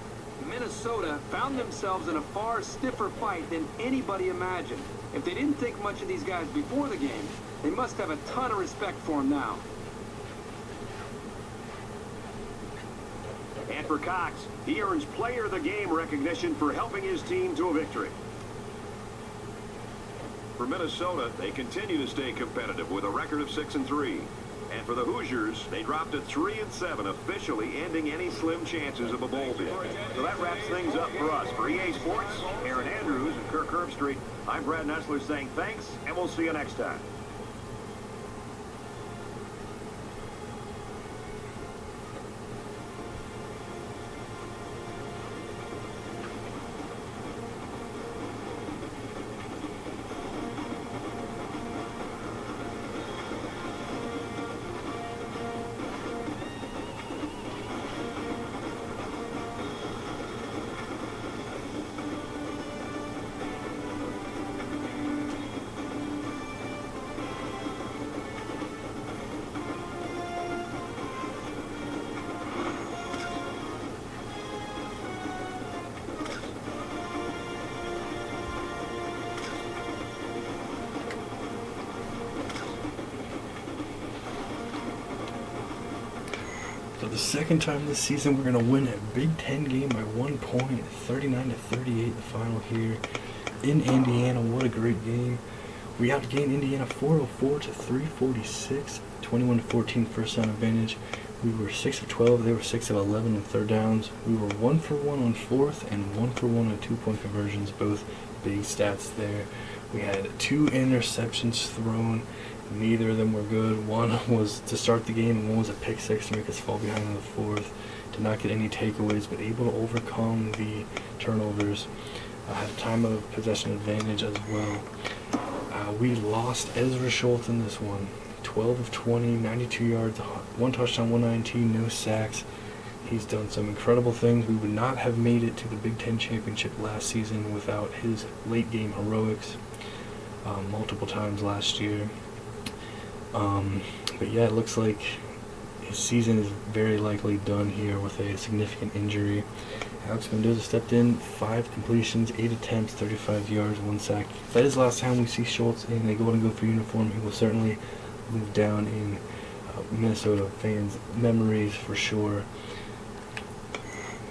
Minnesota found themselves in a far stiffer fight than anybody imagined. If they didn't think much of these guys before the game, they must have a ton of respect for them now. And for Cox, he earns Player of the Game recognition for helping his team to a victory. For Minnesota, they continue to stay competitive with a record of 6-3. And for the Hoosiers, they dropped to 3-7, officially ending any slim chances of a bowl bid. So that wraps things up for us. For EA Sports, Aaron Andrews and Kirk Herbstreit, I'm Brad Nessler saying thanks, and we'll see you next time. For the second time this season, we're going to win a Big Ten game by 1 point, 39-38, the final here in Indiana. What a great game. We outgained Indiana 404 to 346, 21-14 first down advantage. We were 6 of 12, they were 6 of 11 on third downs. We were 1 for 1 on fourth and 1 for 1 on 2-point conversions, both big stats there. We had 2 interceptions thrown. Neither of them were good. One was to start the game, and one was a pick six to make us fall behind in the fourth. Did not get any takeaways, but able to overcome the turnovers. Had a time of possession advantage as well. We lost Ezra Schultz in this one. 12 of 20, 92 yards, 1 touchdown, 1 INT, no sacks. He's done some incredible things. We would not have made it to the Big Ten Championship last season without his late game heroics multiple times last year. But yeah, it looks like his season is very likely done here with a significant injury. Alex Mendoza stepped in, 5 completions, 8 attempts, 35 yards, 1 sack. If that is the last time we see Schultz in a go for uniform, he will certainly move down in Minnesota fans' memories for sure.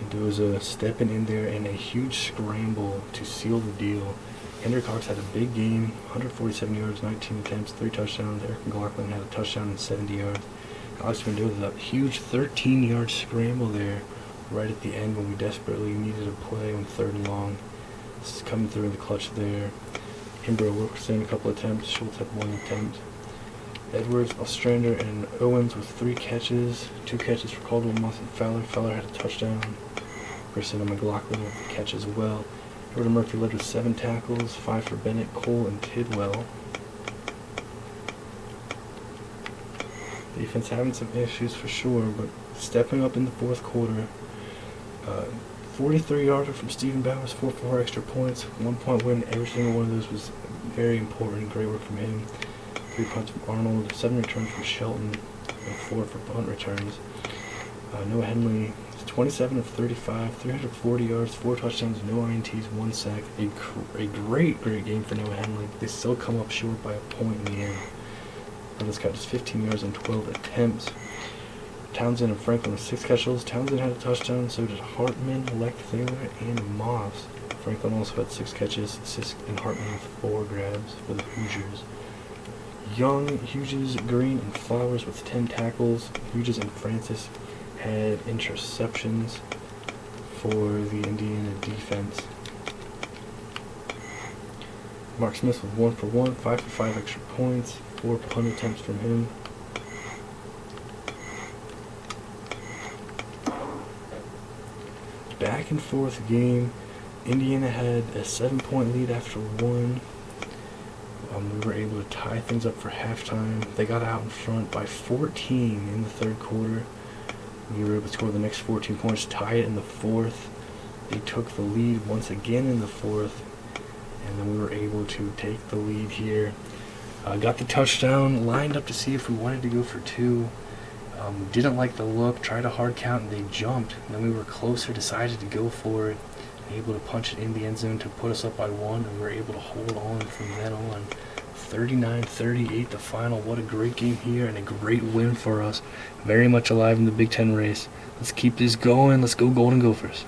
Mendoza stepping in there in a huge scramble to seal the deal. Henry Cox had a big game, 147 yards, 19 attempts, 3 touchdowns. Eric McLaughlin had a touchdown and 70 yards. Alex Mendoza, a huge 13-yard scramble there right at the end when we desperately needed a play on 3rd and long. This is coming through in the clutch there. Kimbrough Wilkerson, a couple attempts. Schultz had 1 attempt. Edwards, Ostrander, and Owens with 3 catches. 2 catches for Caldwell, Moss, and Fowler. Fowler had a touchdown. Grissom and McLaughlin with a catch as well. Jordan Murphy led with 7 tackles, 5 for Bennett, Cole, and Tidwell. Defense having some issues for sure, but stepping up in the 4th quarter. 43-yarder from Stephen Bowers, 4 extra points, 1-point win. Every single one of those was very important. Great work from him. 3 punts from Arnold, 7 returns from Shelton, and 4 for punt returns. Noah Henley, 27 of 35, 340 yards, 4 touchdowns, no INTs, 1 sack. A great game for Noah Henley. They still come up short by a point in the end. This got just 15 yards and 12 attempts. Townsend and Franklin with 6 catches. Townsend had a touchdown, so did Hartman, Thaler, and Moss. Franklin also had 6 catches, and Hartman with 4 grabs for the Hoosiers. Young, Hughes, Green, and Flowers with 10 tackles. Hughes and Francis had interceptions for the Indiana defense. Mark Smith with 1 for 1, 5 for 5 extra points, 4 punt attempts from him. Back and forth game. Indiana had a 7-point lead after 1. We were able to tie things up for halftime. They got out in front by 14 in the 3rd quarter. We were able to score the next 14 points, tie it in the 4th. They took the lead once again in the 4th, and then we were able to take the lead here. Got the touchdown, lined up to see if we wanted to go for 2. Didn't like the look, tried a hard count, and they jumped. And then we were closer, decided to go for it, able to punch it in the end zone to put us up by 1, and we were able to hold on from then on. 39-38 the final. What a great game here and a great win for us. Very much alive in the Big Ten race. Let's keep this going. Let's go Golden Gophers.